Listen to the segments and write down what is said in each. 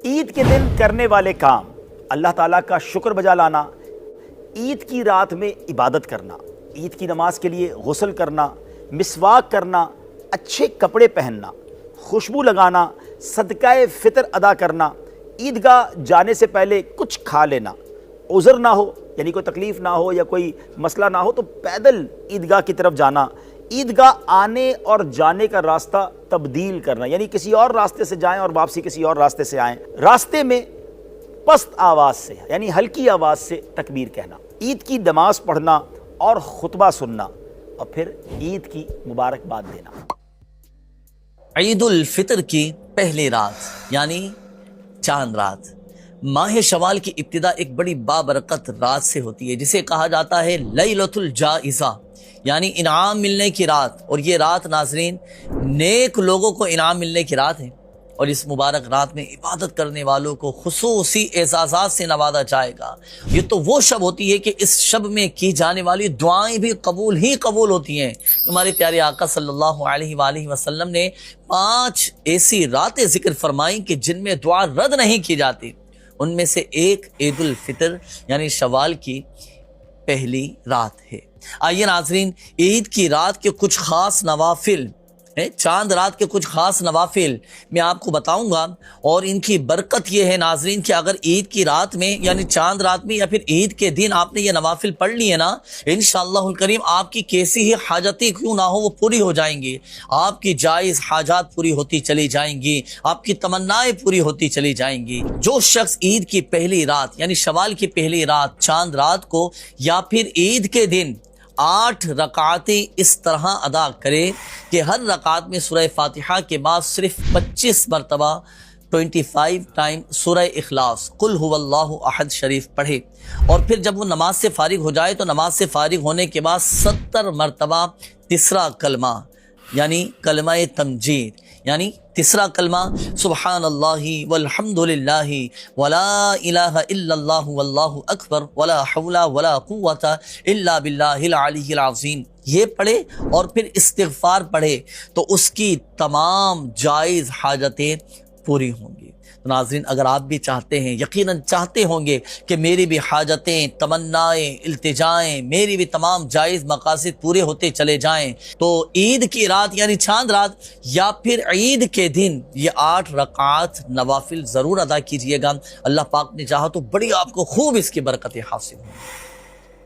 ईद के दिन करने वाले काम, अल्लाह ताला का शुक्र बजा लाना, ईद की रात में इबादत करना, ईद की नमाज के लिए गुस्ल करना, मिसवाक करना, अच्छे कपड़े पहनना, खुशबू लगाना, सदकाए फ़ितर अदा करना, ईदगाह जाने से पहले कुछ खा लेना, उज़र ना हो यानी कोई तकलीफ़ ना हो या कोई मसला ना हो तो पैदल ईदगाह की तरफ जाना, ईदगाह आने और जाने का रास्ता तब्दील करना यानी किसी और रास्ते से जाएं और वापसी किसी और रास्ते से आएं, रास्ते में पस्त आवाज़ से यानी हल्की आवाज़ से तकबीर कहना, ईद की नमाज पढ़ना और खुतबा सुनना और फिर ईद की मुबारकबाद देना। ईद उल फितर की पहली रात यानी चांद रात, माह शवाल की इब्तिदा एक बड़ी बाबरकत रात से होती है जिसे कहा जाता है लैलतुल जाइज़ा यानी इनाम मिलने की रात। और ये रात नाज़रीन नेक लोगों को इनाम मिलने की रात है और इस मुबारक रात में इबादत करने वालों को खुसूसी एजाज़ात से नवाजा जाएगा। ये तो वो शब होती है कि इस शब में की जाने वाली दुआएं भी कबूल ही कबूल होती हैं। हमारे प्यारे आका सल्लल्लाहु अलैहि वसल्लम ने 5 ऐसी रातें जिक्र फरमाई कि जिनमें दुआ रद्द नहीं की जाती। उनमें से एक ईद उल फितर यानी शवाल की पहली रात है। आइए नाज़रीन, ईद की रात के कुछ खास नवाफिल, चांद रात के कुछ खास नवाफिल मैं आपको बताऊंगा और इनकी बरकत यह है नाजरीन कि अगर ईद की रात में यानी चांद रात में या फिर ईद के दिन आपने ये नवाफिल पढ़ लिए ना, इंशाअल्लाहुल करीम आपकी कैसी ही हाजतें क्यों ना हो वो पूरी हो जाएंगी। आपकी जायज़ हाजात पूरी होती चली जाएंगी, आपकी तमन्नाएं पूरी होती चली जाएंगी। जो शख्स ईद की पहली रात यानी शवाल की पहली रात चांद रात को या फिर ईद के दिन 8 रकातें इस तरह अदा करे कि हर रकात में सूरह फातिहा के बाद सिर्फ 25 मरतबा 25 टाइम सूरह इखलास कुल हुवल्लाहु अहद शरीफ पढ़े और फिर जब वो नमाज से फारिग हो जाए तो नमाज से फारिग होने के बाद 70 मरतबा तीसरा कलमा यानी कलमा तमजीद यानी तीसरा कलमा सुब्हानल्लाहि वल्हम्दुलिल्लाहि वला इलाहा इल्लल्लाहु वल्लाहु अकबर वला हौला वला कुव्वता इल्ला बिल्लाहिल अलिय्यिल अज़ीम ये पढ़े और फिर इस्तिग़फ़ार पढ़े तो उसकी तमाम जायज़ हाजतें पूरी होंगी। तो नाज़रीन, अगर आप भी चाहते हैं, यकीनन चाहते होंगे कि मेरी भी हाजतें, तमन्नाएं, इल्तिजाएं, मेरी भी तमाम जायज़ मकासिद पूरे होते चले जाएं, तो ईद की रात यानी चांद रात या फिर ईद के दिन ये 8 रकात नवाफिल ज़रूर अदा कीजिएगा। अल्लाह पाक ने चाहा तो बड़ी आपको खूब इसकी बरकतें हासिल होंगी।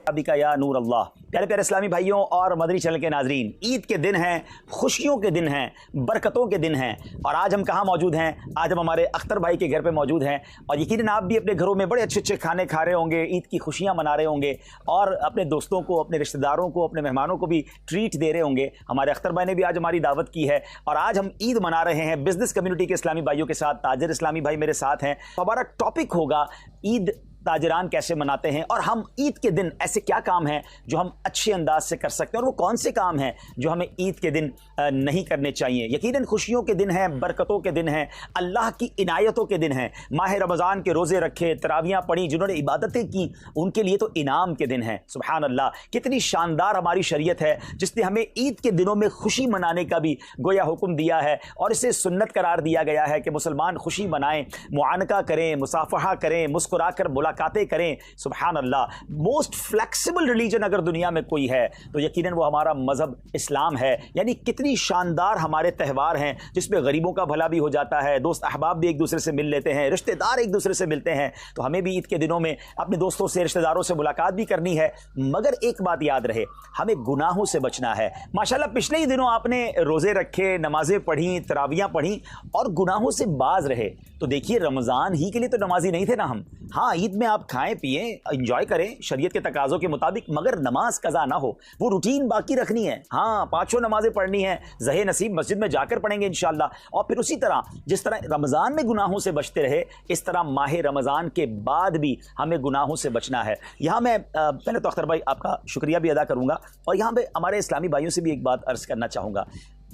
अबिका या नूर अल्लाह। प्यारे प्यारे इस्लामी भाइयों और मदनी चैनल के नाजरीन, ईद के दिन हैं, खुशियों के दिन हैं, बरकतों के दिन हैं और आज हम कहाँ मौजूद हैं? आज हम हमारे अख्तर भाई के घर पे मौजूद हैं और यकीनन आप भी अपने घरों में बड़े अच्छे अच्छे खाने खा रहे होंगे, ईद की खुशियाँ मना रहे होंगे और अपने दोस्तों को, अपने रिश्तेदारों को, अपने मेहमानों को भी ट्रीट दे रहे होंगे। हमारे अख्तर भाई ने भी आज हमारी दावत की है और आज हम ईद मना रहे हैं बिजनेस कम्युनिटी के इस्लामी भाइयों के साथ। ताजिर इस्लामी भाई मेरे साथ हैं। हमारा टॉपिक होगा ईद ताजरान कैसे मनाते हैं और हम ईद के दिन ऐसे क्या काम हैं जो हम अच्छे अंदाज से कर सकते हैं और वो कौन से काम हैं जो हमें ईद के दिन नहीं करने चाहिए। यकीनन खुशियों के दिन हैं, बरकतों के दिन हैं, अल्लाह की इनायतों के दिन हैं। माह रमज़ान के रोज़े रखे, तरावियाँ पढ़ी, जिन्होंने इबादतें की उनके लिए तो इनाम के दिन हैं। सुभान अल्लाह, कितनी शानदार हमारी शरीयत है जिसने हमें ईद के दिनों में खुशी मनाने का भी गोया हुक्म दिया है और इसे सुन्नत करार दिया गया है कि मुसलमान खुशी मनाएं, मुआनका करें, मुसाफहा करें, मुस्कुरा कर मुलाकातें करें। सुभान अल्लाह, मोस्ट फ्लेक्सिबल रिलीजन अगर दुनिया में कोई है तो यकीनन वो हमारा मज़हब इस्लाम है। यानी कितनी शानदार हमारे त्यौहार हैं जिसमें गरीबों का भला भी हो जाता है, दोस्त अहबाब भी एक दूसरे से मिल लेते हैं, रिश्तेदार एक दूसरे से मिलते हैं। तो हमें भी ईद के दिनों में अपने दोस्तों से, रिश्तेदारों से मुलाकात भी करनी है, मगर एक बात याद रहे, हमें गुनाहों से बचना है। माशाल्लाह पिछले ही दिनों आपने रोज़े रखे, नमाजें पढ़ी, तरावियाँ पढ़ी और गुनाहों से बाज रहे। तो देखिए, रमज़ान ही के लिए तो नमाजी नहीं थे ना हम। हाँ, ईद में आप खाएं पिएं, एंजॉय करें शरीयत के तकाज़ों के मुताबिक, मगर नमाज कज़ा ना हो, वो रूटीन बाकी रखनी है। हाँ, 5 नमाजें पढ़नी है, ज़हे नसीब मस्जिद में जाकर पढ़ेंगे इंशाअल्लाह। और फिर उसी तरह जिस तरह रमज़ान में गुनाहों से बचते रहे, इस तरह माह रमज़ान के बाद भी हमें गुनाहों से बचना है। यहाँ मैं पहले तो अख्तर भाई आपका शुक्रिया भी अदा करूँगा और यहाँ पे हमारे इस्लामी भाइयों से भी एक बात अर्ज़ करना चाहूँगा।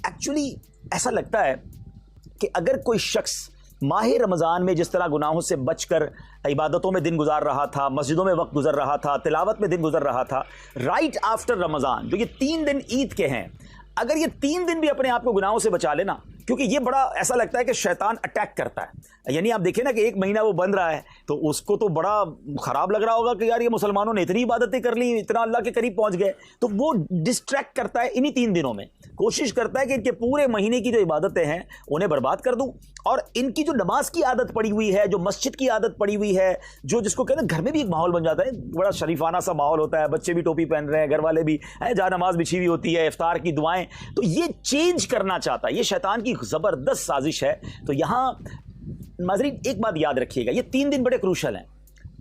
एक्चुअली ऐसा लगता है कि अगर कोई शख्स माह रमज़ान में जिस तरह गुनाहों से बचकर इबादतों में दिन गुजार रहा था, मस्जिदों में वक्त गुजर रहा था, तिलावत में दिन गुजर रहा था, राइट आफ्टर रमज़ान जो ये 3 दिन ईद के हैं, अगर ये 3 दिन भी अपने आप को गुनाहों से बचा लेना, क्योंकि ये बड़ा ऐसा लगता है कि शैतान अटैक करता है। यानी आप देखें ना कि एक महीना वो बन रहा है तो उसको तो बड़ा खराब लग रहा होगा कि यार ये मुसलमानों ने इतनी इबादतें कर ली, इतना अल्लाह के करीब पहुंच गए, तो वो डिस्ट्रैक्ट करता है इन्हीं 3 दिनों में, कोशिश करता है कि इनके पूरे महीने की जो इबादतें हैं उन्हें बर्बाद कर दूं। और इनकी जो नमाज की आदत पड़ी हुई है, जो मस्जिद की आदत पड़ी हुई है, जो जिसको कहते हैं घर में भी एक माहौल बन जाता है, बड़ा शरीफाना सा माहौल होता है, बच्चे भी टोपी पहन रहे हैं, घर वाले भी हैं, जहाँ नमाज बिछी हुई होती है, इफ्तार की दुआएं, तो ये चेंज करना चाहता है। ये शैतान की जबरदस्त साजिश है। तो यहां नाज़रीन एक बात याद रखिएगा, ये 3 दिन बड़े क्रूशल हैं।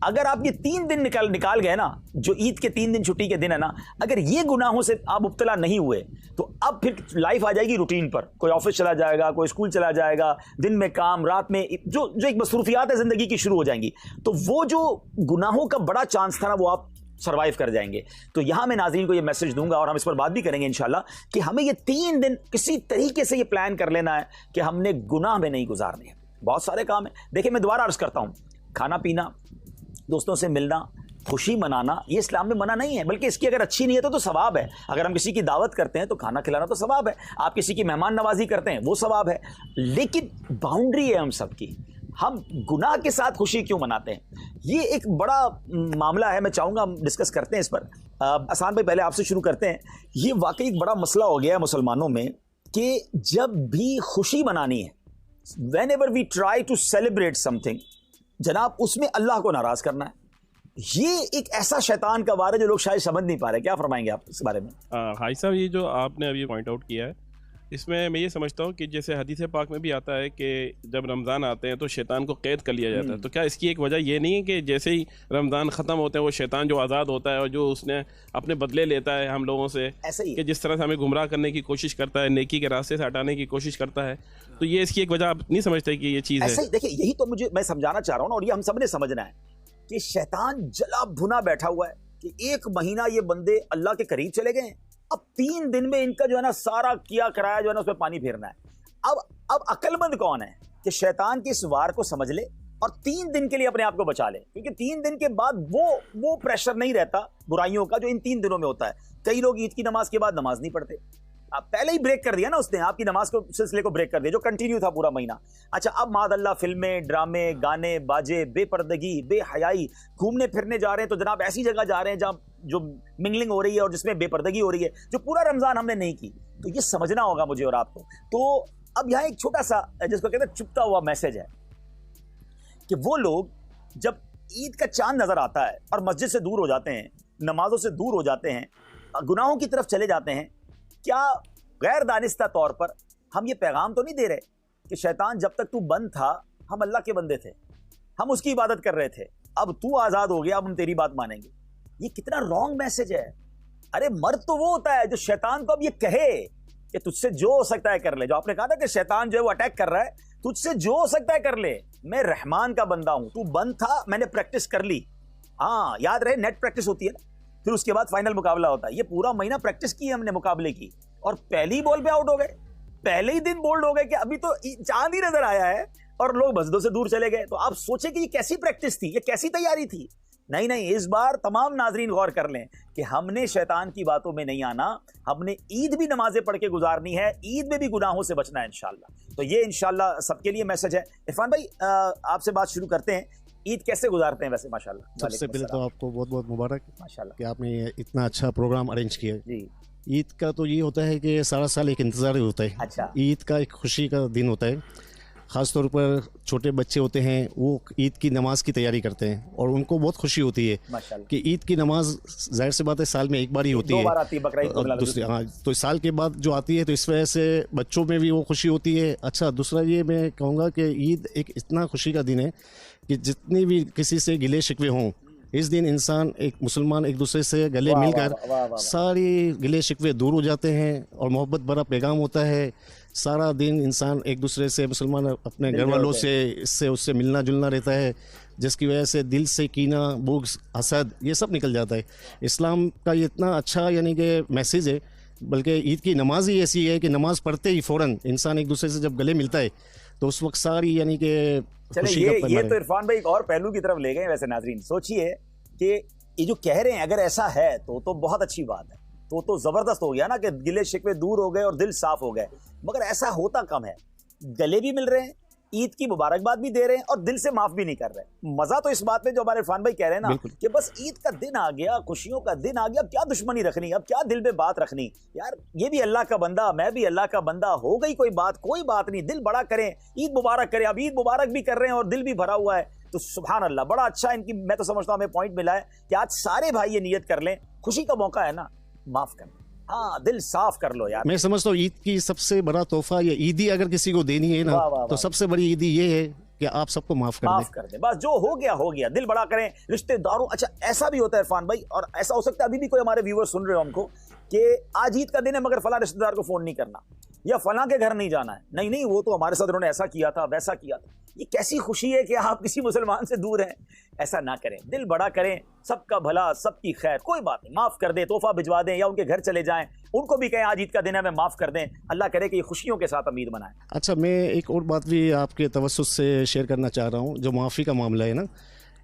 अगर आप ये 3 दिन निकाल गए ना, जो ईद के 3 दिन छुट्टी के दिन है ना, अगर ये गुनाहों से आप मुब्तला नहीं हुए तो अब फिर लाइफ आ जाएगी रूटीन पर। कोई ऑफिस चला जाएगा, कोई स्कूल चला जाएगा, दिन में काम, रात में जो एक मसरूफियात है जिंदगी की शुरू हो जाएंगी। तो वो जो गुनाहों का बड़ा चांस था ना, वो आप सर्वाइव कर जाएंगे। तो यहां मैं नाज़रीन को ये मैसेज दूंगा और हम इस पर बात भी करेंगे इंशाल्लाह कि हमें ये 3 दिन किसी तरीके से ये प्लान कर लेना है कि हमने गुनाह में नहीं गुजारने हैं। बहुत सारे काम है। देखिए मैं दोबारा अर्ज करता हूं, खाना पीना, दोस्तों से मिलना, खुशी मनाना, ये इस्लाम में मना नहीं है, बल्कि इसकी अगर अच्छी नीयत हो तो सवाब है। अगर हम किसी की दावत करते हैं तो खाना खिलाना तो सवाब है, आप किसी की मेहमान नवाजी करते हैं वो सवाब है, लेकिन बाउंड्री है हम सबकी। हम गुनाह के साथ खुशी क्यों मनाते हैं, ये एक बड़ा मामला है। मैं चाहूँगा हम डिस्कस करते हैं इस पर। आसान भाई पहले आपसे शुरू करते हैं। ये वाकई एक बड़ा मसला हो गया है मुसलमानों में कि जब भी खुशी मनानी है, whenever we try to celebrate something, जनाब उसमें अल्लाह को नाराज करना है। ये एक ऐसा शैतान का वार है जो लोग शायद समझ नहीं पा रहे। क्या फरमाएंगे आप इस बारे में? हाई साहब, ये जो आपने अभी पॉइंट आउट किया है, इसमें मैं ये समझता हूँ कि जैसे हदीस पाक में भी आता है कि जब रमज़ान आते हैं तो शैतान को कैद कर लिया जाता है। तो क्या इसकी एक वजह ये नहीं है कि जैसे ही रमज़ान ख़त्म होते हैं वो शैतान जो आज़ाद होता है और जो उसने अपने बदले लेता है हम लोगों से, ऐसा ही कि जिस तरह से हमें गुमराह करने की कोशिश करता है, नेकी के रास्ते से हटाने की कोशिश करता है, तो ये इसकी एक वजह आप नहीं समझते कि ये चीज़ है? देखिए यही तो मैं समझाना चाह रहा हूँ और ये हम सब ने समझना है कि शैतान जला भुना बैठा हुआ है कि 1 महीना ये बंदे अल्लाह के करीब चले गए, अब 3 दिन में इनका जो है ना सारा किया कराया जो है ना उसमें पानी फेरना है। अब अक्लमंद कौन है कि शैतान के इस वार को समझ ले और 3 दिन के लिए अपने आप को बचा ले, क्योंकि 3 दिन के बाद वो प्रेशर नहीं रहता बुराइयों का जो इन 3 दिनों में होता है। कई लोग ईद की नमाज के बाद नमाज नहीं पढ़ते, आप पहले ही ब्रेक कर दिया ना उसने, आपकी नमाज को सिलसिले को ब्रेक कर दिया जो कंटिन्यू था पूरा महीना। अच्छा, अब मादअल्लाह फिल्में, ड्रामे, गाने, बाजे, बेपर्दगी, बेहयाई, घूमने फिरने जा रहे हैं तो जनाब ऐसी जगह जा रहे हैं जहां जो मिंगलिंग हो रही है और जिसमें बेपर्दगी हो रही है, जो पूरा रमजान हमने नहीं की। तो ये समझना होगा मुझे और आपको। तो अब यहाँ एक छोटा सा जिसको कहते हैं चुपता हुआ मैसेज है कि वो लोग जब ईद का चांद नजर आता है और मस्जिद से दूर हो जाते हैं, नमाजों से दूर हो जाते हैं, गुनाहों की तरफ चले जाते हैं, क्या गैर दानिस्ता तौर पर हम ये पैगाम तो नहीं दे रहे कि शैतान जब तक तू बंद था हम अल्लाह के बंदे थे, हम उसकी इबादत कर रहे थे, अब तू आजाद हो गया, अब हम तेरी बात मानेंगे? ये कितना रॉन्ग मैसेज है। अरे मर्द तो वो होता है जो शैतान को अब ये कहे कि तुझसे जो हो सकता है कर ले। जो आपने कहा था कि शैतान जो है वो अटैक कर रहा है, तुझसे जो हो सकता है कर ले, मैं रहमान का बंदा हूं, तू बंद था, मैंने प्रैक्टिस कर ली। हाँ याद रहे, नेट प्रैक्टिस होती है ना, फिर उसके बाद फाइनल मुकाबला होता है। ये पूरा महीना प्रैक्टिस की है हमने मुकाबले की, और पहली ही बॉल पे आउट हो गए, पहले ही दिन बोल्ड हो गए कि अभी तो चांद ही नजर आया है और लोग मस्जिदों से दूर चले गए। तो आप सोचे कि ये कैसी प्रैक्टिस थी, ये कैसी तैयारी थी? नहीं, इस बार तमाम नाजरीन गौर कर लें कि हमने शैतान की बातों में नहीं आना, हमने ईद भी नमाजें पढ़ के गुजारनी है, ईद में भी गुनाहों से बचना है इंशाल्लाह। तो ये इंशाल्लाह सबके लिए मैसेज है। इरफान भाई आपसे बात शुरू करते हैं, ईद कैसे गुजारते हैं वैसे? माशाल्लाह, सबसे पहले तो आपको बहुत बहुत मुबारक माशाल्लाह कि आपने इतना अच्छा प्रोग्राम अरेंज किया है। जी। ईद का तो ये होता है कि सारा साल एक इंतज़ार होता है। अच्छा। ईद का एक खुशी का दिन होता है। ख़ास तौर पर छोटे बच्चे होते हैं, वो ईद की नमाज की तैयारी करते हैं और उनको बहुत खुशी होती है माशाल्लाह कि ईद की नमाज जाहिर सी बात है साल में एक बार ही होती है, 2 बार आती है, बकरा ईद को मिला लो। दूसरी, हाँ, तो साल के बाद जो आती है, तो इस वजह से बच्चों में भी वो खुशी होती है। अच्छा, दूसरा ये मैं कहूँगा कि ईद एक इतना खुशी का दिन है कि जितनी भी किसी से गिले शिकवे हों, इस दिन इंसान, एक मुसलमान एक दूसरे से गले मिलकर सारी गिले शिकवे दूर हो जाते हैं और मोहब्बत भरा पैगाम होता है। सारा दिन इंसान एक दूसरे से, मुसलमान अपने घर वालों से, इससे उससे मिलना जुलना रहता है, जिसकी वजह से दिल से कीना, बुग़्ज़, हसद ये सब निकल जाता है। इस्लाम का ये इतना अच्छा यानी कि मैसेज है। बल्कि ईद की नमाज ही ऐसी है कि नमाज पढ़ते ही फ़ौरन इंसान एक दूसरे से जब गले मिलता है तो उस वक्त सारी यानी कि चले ये तो इरफान भाई एक और पहलू की तरफ ले गए। वैसे नाजरीन सोचिए कि ये जो कह रहे हैं अगर ऐसा है तो बहुत अच्छी बात है, तो ज़बरदस्त हो गया ना कि गिले शिकवे दूर हो गए और दिल साफ हो गए। मगर ऐसा होता कम है। गले भी मिल रहे हैं, ईद की मुबारकबाद भी दे रहे हैं और दिल से माफ भी नहीं कर रहे। मजा तो इस बात में जो हमारे इरफान भाई कह रहे हैं ना कि बस ईद का दिन आ गया, खुशियों का दिन आ गया, अब क्या दुश्मनी रखनी, अब क्या दिल में बात रखनी। यार ये भी अल्लाह का बंदा, मैं भी अल्लाह का बंदा, हो गई कोई बात नहीं, दिल बड़ा करें, ईद मुबारक करें। अब ईद मुबारक भी कर रहे हैं और दिल भी भरा हुआ है, तो सुभान अल्लाह, बड़ा अच्छा इनकी, मैं तो समझता हूं हमें पॉइंट मिला है कि आज सारे भाई ये नियत कर लें, खुशी का मौका है ना, माफ करना। हाँ, दिल साफ कर लो यार। मैं समझता हूँ ईद की सबसे बड़ा तोहफा या ईदी अगर किसी को देनी है ना, वाह, वाह, तो सबसे बड़ी ईदी ये है कि आप सबको माफ कर दें। बस जो हो गया, दिल बड़ा करें रिश्तेदारों। अच्छा, ऐसा भी होता है इरफान भाई, और ऐसा हो सकता है अभी भी कोई हमारे व्यूअर सुन रहे हो हमको कि आज ईद का दिन है मगर फला रिश्तेदार को फोन नहीं करना या फला के घर नहीं जाना है, नहीं वो तो हमारे साथ उन्होंने ऐसा किया था, वैसा किया था। ये कैसी खुशी है कि आप किसी मुसलमान से दूर हैं। ऐसा ना करें, दिल बड़ा करें, सबका भला, सबकी खैर, कोई बात नहीं, माफ कर दें, तोहफा भिजवा दें या उनके घर चले जाएं, उनको भी कहें आज ईद का दिन है, मैं माफ कर दें। अल्लाह करे कि ये खुशियों के साथ ईद मनाएं। अच्छा, मैं एक और बात भी आपके तवज्जुह से शेयर करना चाह रहा हूँ। जो माफ़ी का मामला है ना,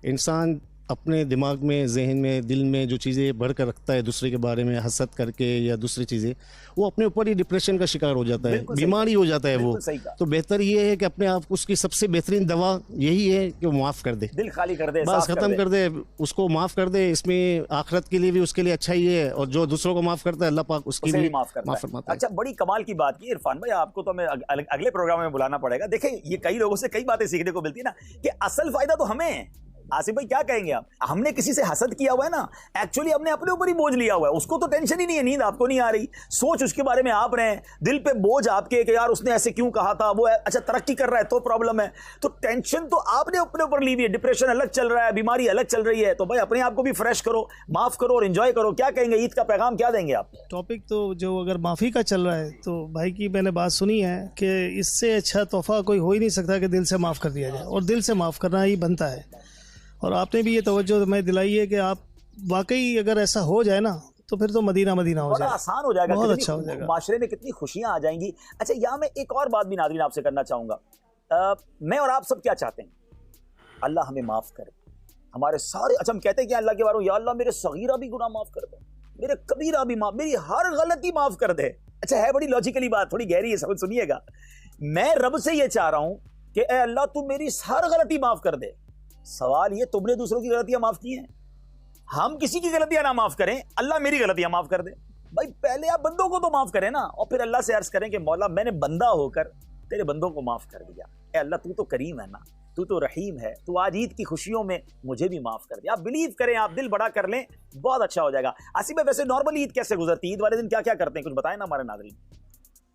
इंसान अपने दिमाग में, जहन में, दिल में जो चीज़ें भर कर रखता है दूसरे के बारे में, हसद करके या दूसरी चीज़ें, वो अपने ऊपर ही डिप्रेशन का शिकार हो जाता है, बीमारी हो जाता है वो। तो बेहतर ये है कि अपने आप, उसकी सबसे बेहतरीन दवा यही है कि वो माफ़ कर दे, दिल खाली कर दे, बस ख़त्म कर दे, उसको माफ़ कर दे। इसमें आखिरत के लिए भी उसके लिए अच्छा ही है, और जो दूसरों को माफ़ करता है अल्लाह पाक उसकी भी माफ़ फरमाता है। अच्छा, बड़ी कमाल की बात की इरफान भाई, आपको तो हमें अगले प्रोग्राम में बुलाना पड़ेगा। देखिए, ये कई लोगों से कई बातें सीखने को मिलती है ना कि असल फायदा तो हमें है। आसिफ भाई क्या कहेंगे आप? हमने किसी से हसद किया हुआ है ना, एक्चुअली हमने अपने ऊपर ही बोझ लिया हुआ है, उसको तो टेंशन ही नहीं है, नींद आपको नहीं आ रही, सोच उसके बारे में आप रहे हैं, दिल पे बोझ आपके कि यार उसने ऐसे क्यों कहा था, वो अच्छा तरक्की कर रहा है तो प्रॉब्लम है, तो टेंशन तो आपने अपने ऊपर ली हुई है, डिप्रेशन अलग चल रहा है, बीमारी अलग चल रही है, तो भाई अपने आप को भी फ्रेश करो, माफ करो और एंजॉय करो। क्या कहेंगे, ईद का पैगाम क्या देंगे आप? टॉपिक तो जो अगर माफ़ी का चल रहा है, तो भाई की मैंने बात सुनी है कि इससे अच्छा तोहफा कोई हो ही नहीं सकता कि दिल से माफ़ कर दिया जाए, और दिल से माफ़ करना ही बनता है। और आपने भी ये तवज्जो हमें दिलाई है कि आप वाकई अगर ऐसा हो जाए ना, तो फिर तो मदीना हो जाए, आसान हो जाएगा, बहुत अच्छा हो जाएगा, माशरे में कितनी खुशियां आ जाएंगी। अच्छा, यहाँ मैं एक और बात भी नाज़रीन आपसे करना चाहूँगा। मैं और आप सब क्या चाहते हैं? अल्लाह हमें माफ़ करे, हमारे सारे, अच्छा हम कहते हैं कि अल्लाह के बारे में, या अल्लाह मेरे सगीरा भी गुनाह माफ़ कर दे, मेरे कबीरा भी माफ़, मेरी हर गलती माफ़ कर दे। अच्छा, है बड़ी लॉजिकली बात, थोड़ी गहरी है, समझ सुनिएगा। मैं रब से ये चाह रहा हूँ कि ए अल्लाह तू मेरी हर गलती माफ़ कर दे। सवाल ये, तुमने दूसरों की गलतियां माफ की हैं, हम किसी की गलतियां ना माफ करें, अल्लाह मेरी गलतियां माफ कर दे। भाई पहले आप बंदों को तो माफ करें ना, और फिर अल्लाह से अर्ज करें कि मौला मैंने बंदा होकर तेरे बंदों को माफ कर दिया, ए अल्लाह तू तो करीम है ना, तू तो रहीम है, तू आज ईद की खुशियों में मुझे भी माफ कर दिया। आप बिलीव करें, आप दिल बड़ा कर लें, बहुत अच्छा हो जाएगा। आसिफ भाई, वैसे नॉर्मली ईद कैसे गुजरती है? ईद वाले दिन क्या क्या करते हैं, कुछ बताएं ना हमारे नाज़रीन।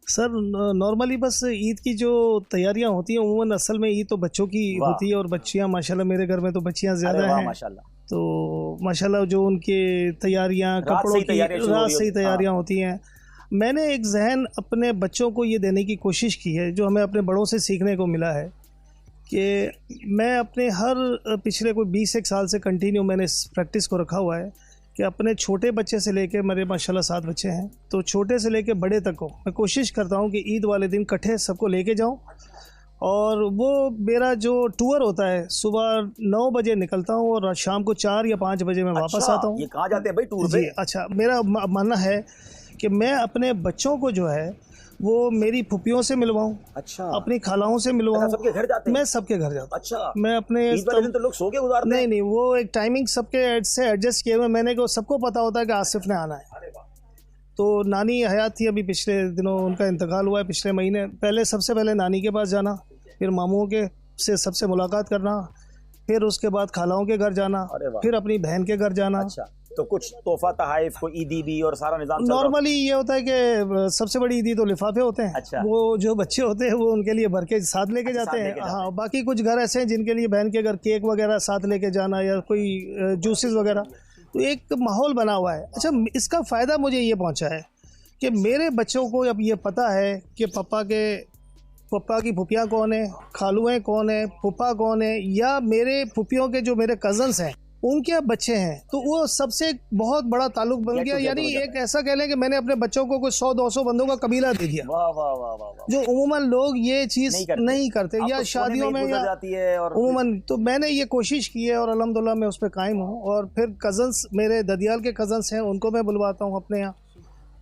सर नॉर्मली बस ईद की जो तैयारियां होती हैं, उम्मन असल में ईद तो बच्चों की होती है, और बच्चियां माशाल्लाह, मेरे घर में तो बच्चियां ज़्यादा हैं माशाल्लाह, तो माशाल्लाह जो उनके तैयारियां, कपड़ों की रात से ही तैयारियां होती हैं। मैंने एक जहन अपने बच्चों को ये देने की कोशिश की है, जो हमें अपने बड़ों से सीखने को मिला है, कि मैं अपने हर पिछले कोई 20 साल से कंटिन्यू मैंने इस प्रैक्टिस को रखा हुआ है कि अपने छोटे बच्चे से लेके, मेरे माशाल्लाह 7 बच्चे हैं, तो छोटे से लेके बड़े तक को मैं कोशिश करता हूँ कि ईद वाले दिन इकट्ठे सबको लेके जाऊँ। और वो मेरा जो टूर होता है, सुबह 9 बजे निकलता हूँ और शाम को 4 या 5 बजे मैं वापस आता हूँ। ये कहाँ जाते हैं भाई टूर पे? अच्छा, मेरा मानना है कि मैं अपने बच्चों को जो है वो मेरी फुफियों से मिलवाऊँ, अच्छा, अपनी खालाओं से मिलवाऊँ। सबके घर जाते हैं? मैं सबके घर जाता हूँ। अच्छा, मैं अपने ईद वाले दिन तो लोग सो के गुजारते हैं? नहीं, वो एक टाइमिंग सबके से एडजस्ट किए हुए, मैंने को सबको पता होता है कि आसिफ ने आना है। तो नानी हयात थी, अभी पिछले दिनों उनका इंतकाल हुआ है, पिछले महीने। पहले सबसे पहले नानी के पास जाना, फिर मामूओं के से सबसे मुलाकात करना, फिर उसके बाद खालाओं के घर जाना, फिर अपनी बहन के घर जाना। अच्छा, तो कुछ तोहफा तहाइफ को ईदी भी और सारा निजाम नॉर्मली ये होता है कि सबसे बड़ी ईदी तो लिफाफे होते हैं। अच्छा, वो जो बच्चे होते हैं वो उनके लिए भर के साथ लेके जाते हैं। हाँ, बाकी कुछ घर ऐसे हैं जिनके लिए बहन के घर केक वगैरह साथ लेके जाना, या कोई जूसेस वगैरह, तो एक माहौल बना हुआ है। अच्छा, इसका फ़ायदा मुझे ये पहुंचा है कि मेरे बच्चों को अब ये पता है कि पप्पा की फुफियाँ कौन है, खालुएँ कौन है, फूफा कौन है, या मेरे फुफियों के जो मेरे कज़न्स हैं उनके अब बच्चे हैं, तो वो सबसे बहुत बड़ा ताल्लुक बन गया। यानी एक ऐसा कह लें कि मैंने अपने बच्चों को कुछ 100-200 बंदों का कबीला दे दिया। वाह वाह वाह वाह, जो उमूमन लोग ये चीज़ नहीं करते या तो शादियों में या उमूमन। तो मैंने ये कोशिश की है और अल्हम्दुलिल्लाह मैं उस पर कायम हूँ। और फिर कज़न्स, मेरे ददियाल के कज़न्स हैं, उनको मैं बुलवाता हूँ अपने यहाँ,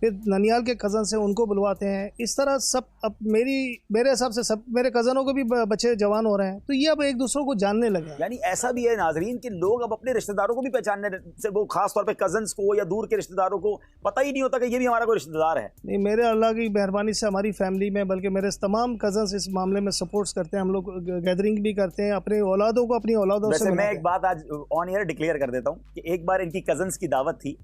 फिर ननियाल के कज़न से उनको बुलवाते हैं। इस तरह सब अब मेरे हिसाब से सब मेरे कज़नों को भी बच्चे जवान हो रहे हैं, तो ये अब एक दूसरे को जानने लगे। यानी ऐसा भी है नाजरीन कि लोग अब अपने रिश्तेदारों को भी पहचानने से, वो खास तौर पे कजन्स को या दूर के रिश्तेदारों को पता ही नहीं होता कि ये भी हमारा कोई रिश्तेदार है। नहीं, मेरे अल्लाह की मेहरबानी से हमारी फैमिली में, बल्कि मेरे तमाम कजन्स इस मामले में सपोर्ट्स करते हैं। हम लोग गैदरिंग भी करते हैं अपने औलादों को अपनी औलादों से। मैं एक बात आज ऑन एयर डिक्लेयर कर देता हूँ कि एक बार इनकी कजन्स की दावत थी,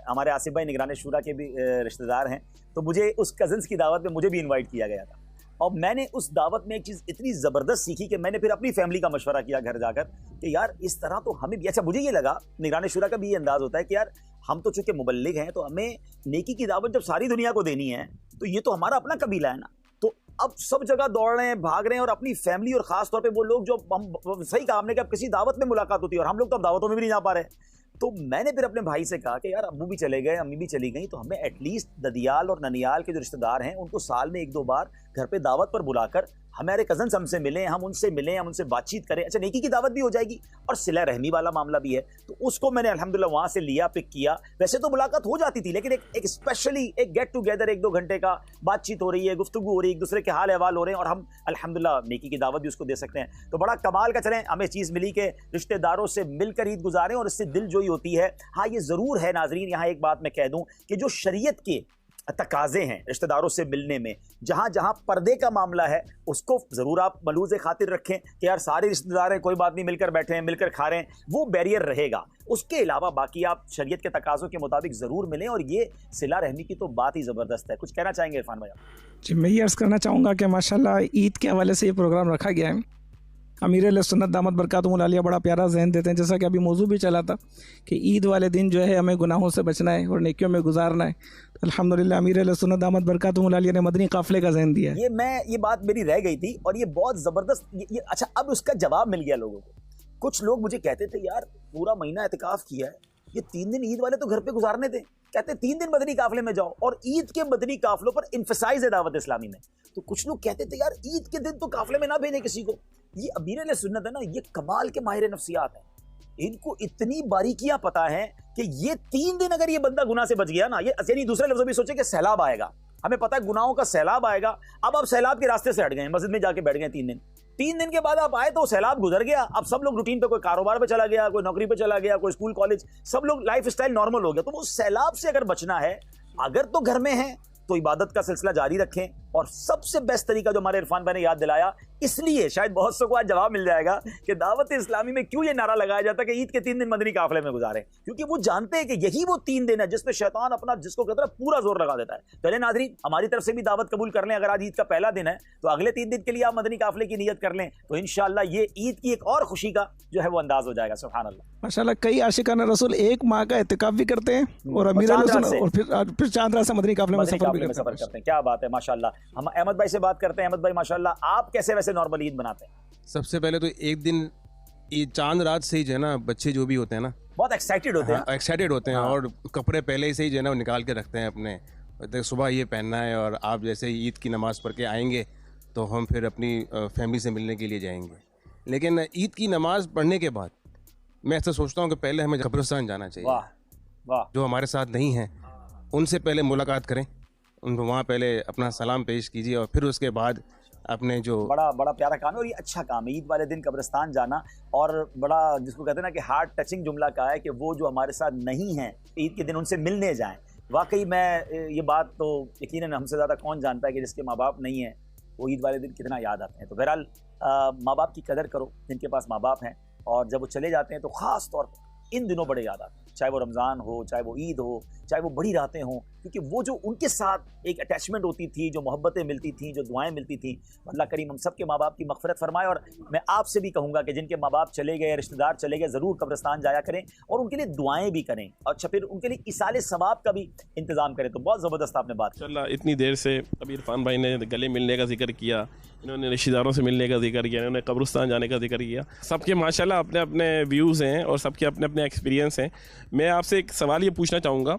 हमारे आसिफ भाई निगरान शूरा के भी रिश्तेदार हैं, तो मुझे उस कजन्स की दावत में मुझे भी इनवाइट किया गया था। और मैंने उस दावत में एक चीज़ इतनी ज़बरदस्त सीखी कि मैंने फिर अपनी फैमिली का मशवरा किया घर जाकर कि यार इस तरह तो हमें भी, अच्छा मुझे ये लगा, निगरान शुरा का भी ये अंदाज़ होता है कि यार हम तो चूँकि मुबल्लिग हैं, तो हमें नेकी की दावत जब सारी दुनिया को देनी है तो ये तो हमारा अपना कबीला है ना। तो अब सब जगह दौड़ रहे हैं, भाग रहे हैं, और अपनी फैमिली और ख़ास तौर पर वो लोग जो हम, सही कहा आपने कि अब किसी दावत में मुलाकात होती है और हम लोग तो अब दावतों में भी नहीं जा पा रहे। तो मैंने फिर अपने भाई से कहा कि यार अब्बू भी चले गए, अम्मी भी चली गई, तो हमें एटलीस्ट ददियाल और ननियाल के जो रिश्तेदार हैं उनको साल में 1-2 बार घर पे दावत पर बुलाकर हमारे कजन्स हमसे मिलें, हम उनसे बातचीत करें। अच्छा, नेकी की दावत भी हो जाएगी और सिला रहमी वाला मामला भी है, तो उसको मैंने अल्हम्दुलिल्लाह वहाँ से लिया, पिक किया। वैसे तो मुलाकात हो जाती थी, लेकिन एक स्पेशली एक गेट टुगेदर 1-2 घंटे का बातचीत हो रही है, गुफ्तगू हो रही है, एक दूसरे के हाल अहवाल हो रहे हैं, और हम अल्हम्दुलिल्लाह नेकी की दावत भी उसको दे सकते हैं। तो बड़ा कमाल का, चलें हमें चीज़ मिली कि रिश्तेदारों से मिलकर ईद गुजारें और इससे दिलजोई होती है। हाँ, ये ज़रूर है नाजरीन, यहाँ एक बात मैं कह दूँ कि जो शरीयत के तकाजे हैं रिश्तेदारों से मिलने में, जहाँ जहाँ पर्दे का मामला है उसको ज़रूर आप मलूज़ खातिर रखें कि यार सारे रिश्तेदार हैं, कोई बात नहीं, मिलकर बैठे हैं, मिलकर खा रहे हैं, वो बैरियर रहेगा। उसके अलावा बाकी आप शरीयत के तकाज़ों के मुताबिक ज़रूर मिलें, और ये सिला रहमी की तो बात ही ज़बरदस्त है। कुछ कहना चाहेंगे इरफान भाई? जी, मैं ये अर्ज़ करना चाहूँगा कि माशाल्लाह ईद के हवाले से ये प्रोग्राम रखा गया है। अमीर सुन्नत दामत बरकातुहुल आलिया बड़ा प्यारा ज़हन देते हैं, जैसा कि अभी मौजू भी चला था कि ईद वाले दिन जो है हमें गुनाहों से बचना है और नेकियों में गुजारना है। तो अल्हम्दुलिल्लाह अमीर सुन्नत दामत बरकातुहुल आलिया ने मदनी काफ़िले का ज़हन दिया है। ये बात मेरी रह गई थी और ये बहुत ज़बरदस्त। अच्छा, अब उसका जवाब मिल गया लोगों को। कुछ लोग मुझे कहते थे यार पूरा महीना एतिकाफ़ किया है, ये 3 दिन ईद वाले तो घर पे गुजारने थे, कहते 3 दिन मदनी काफिले में जाओ, और ईद के मदनी काफिलों पर इन्फसाइज है दावत इस्लामी में। तो कुछ लोग कहते थे यार ईद के दिन तो काफिले में ना भेजे किसी को। ये अमीर सुन्नत है ना, ये कमाल के माहिर नफ्सियात है, इनको इतनी बारीकियां पता है कि ये 3 दिन अगर ये बंदा गुनाह से बच गया ना, ये यानी दूसरे लफ्ज़ों में सोचे कि सैलाब आएगा, हमें पता है गुनाहों का सैलाब आएगा। अब आप सैलाब के रास्ते से हट गए, मस्जिद में जाके बैठ गए 3 दिन के बाद आप आए तो सैलाब गुजर गया। अब सब लोग रूटीन पे, कोई कारोबार पे चला गया, कोई नौकरी पे चला गया, कोई स्कूल कॉलेज, सब लोग लाइफ स्टाइल नॉर्मल हो गया। तो वो सैलाब से अगर बचना है, अगर तो घर में है तो इबादत का सिलसिला जारी रखें। और सबसे बेस्ट तरीका जो हमारे इरफान भाई ने याद दिलाया, इसलिए शायद बहुत सौ को आज जवाब मिल जाएगा कि दावत इस्लामी में क्यों ये नारा लगाया जाता है कि ईद के 3 दिन मदनी काफिले में गुजारें, क्योंकि वो जानते हैं कि यही वो 3 दिन है जिसमें शैतान अपना, जिसको कहता है, पूरा जोर लगा देता है। पहले नाज़रीन हमारी तरफ से भी दावत कबूल कर लें, अगर आज ईद का पहला दिन है तो अगले 3 दिन के लिए आप मदनी काफिले की नियत कर लें, तो इंशाअल्लाह ये ईद की एक और खुशी का जो है वो अंदाज हो जाएगा। सुभान अल्लाह, माशाल्लाह। कई आशिकाना रसूल 1 माह का एतिकाफ भी करते हैं और अमीर और फिर चांद रात से मदनी काफिले में सफर भी करते हैं। क्या बात है, माशाल्लाह। हम अहमद भाई से बात करते हैं। अहमद भाई माशाल्लाह, आप कैसे वैसे नॉर्मल ईद बनाते हैं? सबसे पहले तो एक दिन ईद चांद रात से ही जो है ना, बच्चे जो भी होते हैं ना, बहुत एक्साइटेड होते हैं। एक्साइटेड होते हैं और कपड़े पहले से ही जो है ना निकाल के रखते हैं अपने, सुबह ये पहनना है, और आप जैसे ईद की नमाज़ पढ़ के आएंगे तो हम फिर अपनी फैमिली से मिलने के लिए जाएंगे। लेकिन ईद की नमाज़ पढ़ने के बाद मैं ऐसा सोचता हूँ कि पहले हमें कब्रिस्तान जाना चाहिए। वाह वाह। जो हमारे साथ नहीं हैं उनसे पहले मुलाकात करें, उनको वहाँ पहले अपना सलाम पेश कीजिए, और फिर उसके बाद अपने जो बड़ा प्यारा काम है और ये अच्छा काम है, ईद वाले दिन कब्रिस्तान जाना। और बड़ा, जिसको कहते हैं ना कि हार्ट टचिंग जुमला का है कि वो जो हमारे साथ नहीं हैं ईद के दिन उनसे मिलने जाएं। वाकई मैं ये बात तो यकीनन हमसे ज़्यादा कौन जानता है कि जिसके माँ बाप नहीं हैं वो ईद वाले दिन कितना याद आते हैं। तो बहरहाल माँ बाप की कदर करो जिनके पास माँ बाप हैं, और जब वो चले जाते हैं तो ख़ास तौर पर इन दिनों बड़े याद आते हैं, चाहे वो रमज़ान हो, चाहे वो ईद हो, चाहे वो बड़ी रातें हों, क्योंकि वो जो उनके साथ एक अटैचमेंट होती थी, जो मोहब्बतें मिलती थी, जो दुआएं मिलती थी। अल्लाह करीम हम सब के माँ बाप की मग़फ़िरत फरमाए। और मैं आपसे भी कहूँगा कि जिनके माँ बाप चले गए, रिश्तेदार चले गए, ज़रूर कब्रिस्तान जाया करें और उनके लिए दुआएं भी करें, और अच्छा फिर उनके लिए इसाले सवाब का भी इंतज़ाम करें। तो बहुत ज़बरदस्त आपने बात चला। इतनी देर से अभी इरफान भाई ने गले मिलने का जिक्र किया, इन्होंने रिश्तेदारों से मिलने का जिक्र किया, इन्होंने कब्रिस्तान जाने का जिक्र किया। सबके माशाल्लाह अपने अपने व्यूज़ हैं और सबके अपने अपने एक्सपीरियंस हैं। मैं आपसे एक सवाल ये पूछना चाहूँगा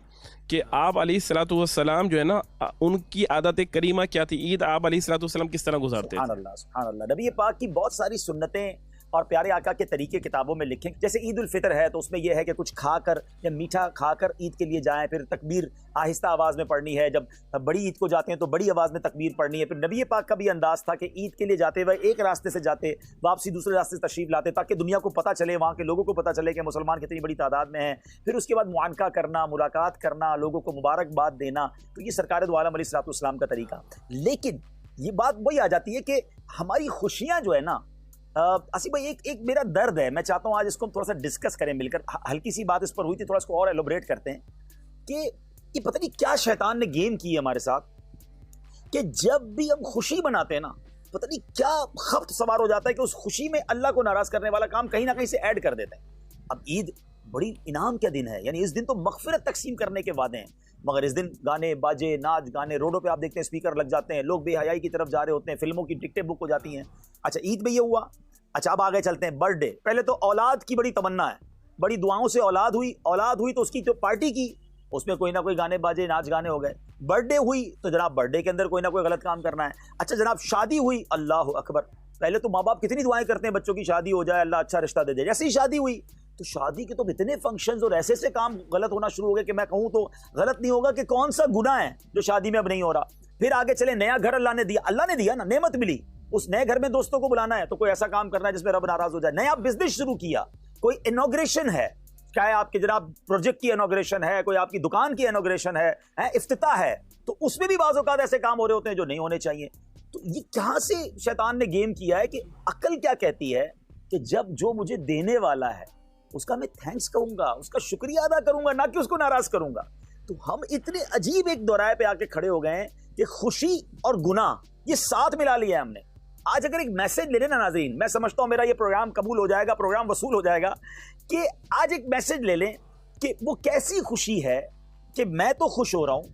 कि आप अलैहिस्सलातु वस्सलाम जो है ना, उनकी आदत करीमा क्या थी? ईद आप अलैहिस्सलातु वस्सलाम किस तरह गुजारते हैं? सुभान अल्लाह, सुभान अल्लाह। नबी पाक की बहुत सारी सुन्नतें और प्यारे आका के तरीके किताबों में लिखें। जैसे ईद उल फितर है तो उसमें यह है कि कुछ खाकर या मीठा खाकर ईद के लिए जाएं, फिर तकबीर आहिस्ता आवाज़ में पढ़नी है, जब बड़ी ईद को जाते हैं तो बड़ी आवाज़ में तकबीर पढ़नी है। फिर नबी पाक का भी अंदाज़ था कि ईद के लिए जाते हुए एक रास्ते से जाते, वापसी दूसरे रास्ते से तशरीफ़ लाते, ताकि दुनिया को पता चले, वहाँ के लोगों को पता चले कि मुसलमान कितनी बड़ी तादाद में हैं। फिर उसके बाद मुआनका करना, मुलाकात करना, लोगों को मुबारकबाद देना, तो ये सरकार दो आलम अलैहिस्सलाम का तरीका। लेकिन ये बात वही आ जाती है कि हमारी खुशियाँ जो है ना, आसिफ भाई एक मेरा दर्द है, मैं चाहता हूँ आज इसको हम थोड़ा सा डिस्कस करें मिलकर। हल्की सी बात इस पर हुई थी, थोड़ा इसको और एलोबरेट करते हैं कि ये पता नहीं क्या शैतान ने गेम की है हमारे साथ कि जब भी हम खुशी मनाते हैं ना, पता नहीं क्या खप्त सवार हो जाता है कि उस खुशी में अल्लाह को नाराज करने वाला काम कहीं ना कहीं से ऐड कर देते हैं। अब ईद बड़ी इनाम का दिन है, यानी इस दिन तो मगफिरत तकसीम करने के वादे हैं, मगर इस दिन गाने बाजे नाच गाने, रोडों पे आप देखते हैं स्पीकर लग जाते हैं, लोग बेहयाई की तरफ जा रहे होते हैं, फिल्मों की टिकटें बुक हो जाती हैं। अच्छा, ईद में ये हुआ। अच्छा, अब आगे चलते हैं बर्थडे। पहले तो औलाद की बड़ी तमन्ना है, बड़ी दुआओं से औलाद हुई तो उसकी जो पार्टी की, उसमें कोई ना कोई गाने बाजे नाच गाने हो गए। बर्थडे हुई तो जनाब बर्थडे के अंदर कोई ना कोई गलत काम करना है। अच्छा जनाब, शादी हुई, अल्लाह अकबर, पहले तो माँ बाप कितनी दुआएं करते हैं बच्चों की शादी हो जाए, अल्लाह अच्छा रिश्ता दे दे। जैसे ही शादी हुई तो शादी के तो इतने फंक्शंस और ऐसे से काम गलत होना शुरू हो गए कि मैं कहूँ तो गलत नहीं होगा कि कौन सा गुनाह है जो शादी में अब नहीं हो रहा। फिर आगे चले, नया घर अल्लाह ने दिया ना, नेमत मिली, उस नए घर में दोस्तों को बुलाना है तो कोई ऐसा काम करना है जिसमें रब नाराज हो जाए। नया बिजनेस शुरू किया, कोई इनॉग्रेशन है, चाहे आपके जनाब प्रोजेक्ट की इनॉग्रेशन है, कोई आपकी दुकान की इनॉग्रेशन है, इफ्तिताह है, तो उसमें भी बाज़ औक़ात ऐसे काम हो रहे होते हैं जो नहीं होने चाहिए। तो ये कहाँ से शैतान ने गेम किया है कि अक्ल क्या कहती है कि जब जो मुझे देने वाला है उसका मैं थैंक्स कहूंगा, उसका शुक्रिया अदा करूंगा, ना कि उसको नाराज करूंगा। तो हम इतने अजीब एक दौराए पे आके खड़े हो गए हैं कि खुशी और गुनाह ये साथ मिला लिया है हमने। आज अगर एक मैसेज ले लेना नाज़रीन, मैं समझता हूं मेरा ये प्रोग्राम कबूल हो जाएगा, प्रोग्राम वसूल हो जाएगा, कि आज एक मैसेज ले लें कि वो कैसी खुशी है कि मैं तो खुश हो रहा हूं,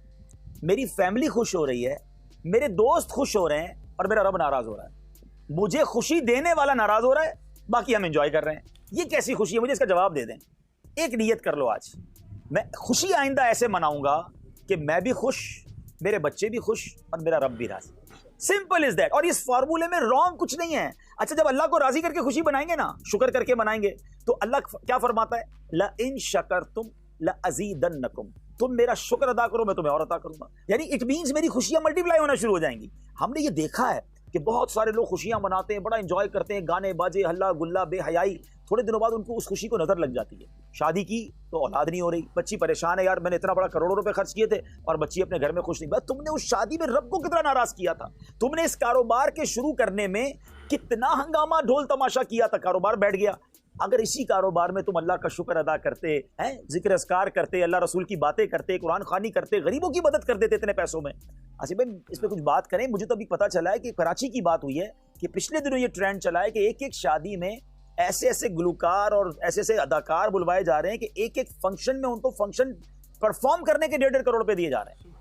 मेरी फैमिली खुश हो रही है, मेरे दोस्त खुश हो रहे हैं और मेरा रब नाराज हो रहा है। मुझे खुशी देने वाला नाराज हो रहा है, बाकी हम एंजॉय कर रहे हैं। ये कैसी खुशी है? मुझे इसका जवाब दे दें। एक नियत कर लो, आज मैं खुशी आइंदा ऐसे मनाऊंगा कि मैं भी खुश, मेरे बच्चे भी खुश और मेरा रब भी राजी। Simple is that. और इस फार्मूले में रॉन्ग कुछ नहीं है। अच्छा, जब अल्लाह को राजी करके खुशी बनाएंगे ना, शुक्र करके बनाएंगे, तो अल्लाह क्या फरमाता है? ला इन शकरतुम ला अज़ीदन्नकुम, तुम मेरा शुक्र अदा करो मैं तुम्हें और अता करूंगा। यानी इट मींस मेरी खुशियां मल्टीप्लाई होना शुरू हो जाएंगी। हमने ये देखा है कि बहुत सारे लोग खुशियां मनाते हैं, बड़ा एंजॉय करते हैं, गाने बाजे हल्ला गुल्ला बेहयाई, थोड़े दिनों बाद उनको उस खुशी को नजर लग जाती है। शादी की तो औलाद नहीं हो रही, बच्ची परेशान है, यार मैंने इतना बड़ा करोड़ों रुपए खर्च किए थे और बच्ची अपने घर में खुश नहीं। बस तुमने उस शादी में रब को कितना नाराज किया था, तुमने इस कारोबार के शुरू करने में कितना हंगामा ढोल तमाशा किया था, कारोबार बैठ गया। अगर इसी कारोबार में तुम अल्लाह का शुक्र अदा करते हैं, जिक्र अस्कार करते, अल्लाह रसूल की बातें करते, कुरान खानी करते, गरीबों की मदद कर देते इतने पैसों में। आसिफ भाई इस पर कुछ बात करें। मुझे तो अभी पता चला है कि कराची की बात हुई है कि पिछले दिनों ये ट्रेंड चला है कि एक एक शादी में ऐसे ऐसे गुलकार और ऐसे ऐसे अदाकार बुलवाए जा रहे हैं कि एक एक फंक्शन में उनको फंक्शन परफॉर्म करने के 1.5 करोड़ रुपए दिए जा रहे हैं।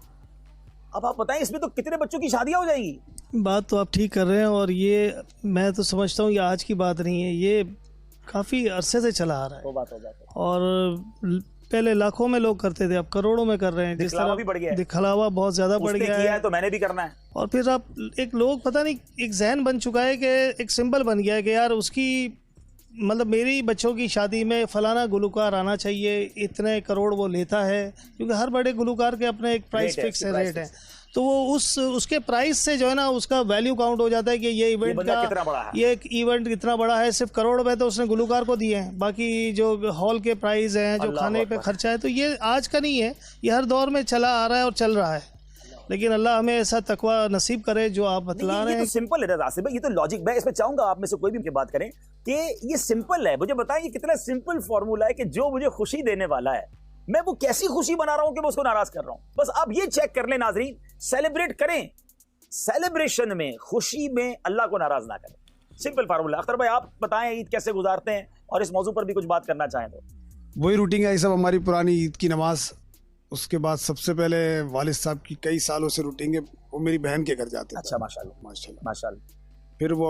अब आप बताएं इसमें तो कितने बच्चों की शादियां हो जाएंगी। बात तो आप ठीक कर रहे हैं, और ये मैं तो समझता हूँ ये आज की बात नहीं है, ये काफ़ी अरसे से चला आ रहा है। वो बात हो जाती है। और पहले लाखों में लोग करते थे, अब करोड़ों में कर रहे हैं। जिस तरह भी बढ़ गया है, दिखलावा बहुत ज़्यादा बढ़ गया है, तो मैंने भी करना है। और फिर आप एक लोग पता नहीं एक जहन बन चुका है कि एक सिंबल बन गया है कि यार उसकी मतलब मेरी बच्चों की शादी में फलाना गुलकार आना चाहिए, इतने करोड़ वो लेता है, क्योंकि हर बड़े गुलकार के अपने एक प्राइस फिक्स है, रेट है, तो वो उसके प्राइस से जो है ना उसका वैल्यू काउंट हो जाता है कि ये इवेंट का ये एक इवेंट कितना बड़ा है। सिर्फ करोड़ रुपए तो उसने गुलकार को दिए हैं, बाकी जो हॉल के प्राइस हैं, जो खाने पे खर्चा है, तो ये आज का नहीं है, ये हर दौर में चला आ रहा है और चल रहा है। लेकिन अल्लाह हमें ऐसा तकवा नसीब करे जो आप बतला रहे हैं। ये तो सिंपल है आसिफ भाई, ये तो लॉजिक। मैं इसमें चाहूंगा आप में से कोई भी बात करें कि ये सिंपल है। मुझे बताएं ये कितना सिंपल फॉर्मूला है कि जो मुझे खुशी देने वाला है, मैं वो कैसी खुशी बना रहा हूं कि मैं उसको नाराज कर रहा हूं। बस आप ये चेक कर लें नाजरीन, सेलिब्रेट करें, सेलिब्रेशन में खुशी में अल्लाह को नाराज ना करें। Simple formula. अख्तर भाई आप बताएं ईद कैसे गुजारते हैं, और इस मौजू पर भी कुछ बात करना चाहें तो। वही रूटीन है सब हमारी पुरानी ईद की नमाज, उसके बाद सबसे पहले वालिद साहब की कई सालों से रूटीन है, वो मेरी बहन के घर जाते। अच्छा माशाल्लाह माशाल्लाह माशाल्लाह। फिर वो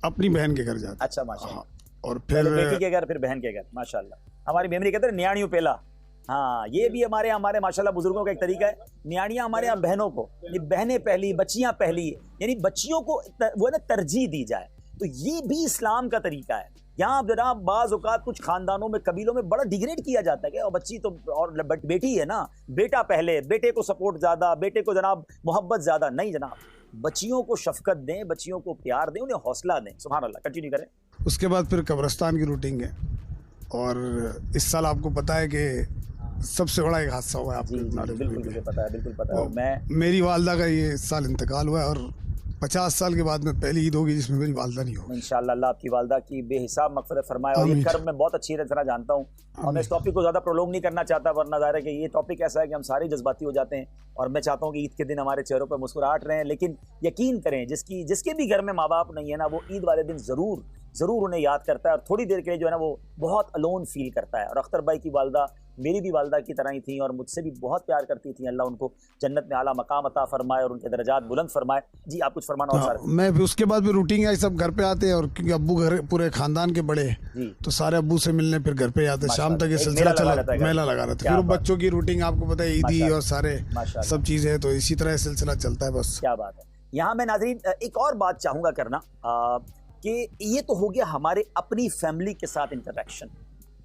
अपनी बहन के घर जाते। अच्छा माशाल्लाह। और फिर बेटी के घर, फिर बहन के घर, माशाल्लाह। हमारी मेमोरी कहते हैं न्याणियों पेला। हाँ, ये भी हमारे माशाल्लाह बुजुर्गों का एक तरीका है। न्याणियां हमारे यहाँ बहनों को, ये बहनें पहली, बच्चियां पहली, यानी बच्चियों को वो है ना तरजीह दी जाए। तो ये भी इस्लाम का तरीका है। यहाँ जनाब बाज़ औक़ात कुछ खानदानों में, कबीलों में बड़ा डिग्रेड किया जाता है कि बच्ची तो और बेटी है ना, बेटा पहले, बेटे को सपोर्ट ज़्यादा, बेटे को जनाब मोहब्बत ज़्यादा। नहीं जनाब, बच्चियों को शफकत दें, बच्चियों को प्यार दें, उन्हें हौसला दें। सुभान अल्लाह, कंटिन्यू करें। उसके बाद फिर कब्रिस्तान की रूटीन है, और इस साल आपको पता है कि सबसे बड़ा एक हादसा हुआ है आपको। बिल्कुल पता है, बिल्कुल पता है। मेरी वालदा का ये साल इंतकाल हुआ है, और 50 साल के बाद में पहली ईद होगी जिसमें मेरी वालदा नहीं होगी। इंशाअल्लाह अल्लाह आपकी वालदा की बेहिसाब मग़फ़िरत फरमाए। और ये कर्म मैं बहुत अच्छी तरह जानता हूँ, और मैं इस टॉपिक को ज़्यादा प्रोलॉन्ग नहीं करना चाहता, वरना ज़ाहिर है कि ये टॉपिक ऐसा है कि हम सारे जज्बाती हो जाते हैं। और मैं चाहता हूँ कि ईद के दिन हमारे चेहरों पर मुस्कुराहट रहें, लेकिन यकीन करें जिसके भी घर में माँ बाप नहीं है ना, वो ईद वाले दिन ज़रूर उन्हें याद करता है, और थोड़ी देर के लिए जो है ना वो बहुत अलोन फील करता है। और अख्तर भाई की वालदा मेरी भी वालदा की तरह ही थी, और मुझसे भी बहुत प्यार करती थी। अल्लाह उनको जन्नत में आला मकाम अता फरमाए और उनके दर्जात बुलंद फरमाए। जी आप कुछ फरमाना। और मैं भी उसके बाद भी रूटीन है, सब घर पे आते हैं, और क्योंकि अब्बू घर पूरे खानदान के बड़े, तो सारे अब्बू से मिलने फिर घर पे आते, शाम तक ये सिलसिला चला, मेला लगा रहता है। फिर बच्चों की रूटीन आपको पता है, ईदी और सारे सब चीज़ें, तो इसी तरह सिलसिला चलता है बस। क्या बात है। यहाँ मैं नाज़रीन एक और बात चाहूँगा करना कि ये तो हो गया हमारे अपनी फैमिली के साथ इंटरेक्शन।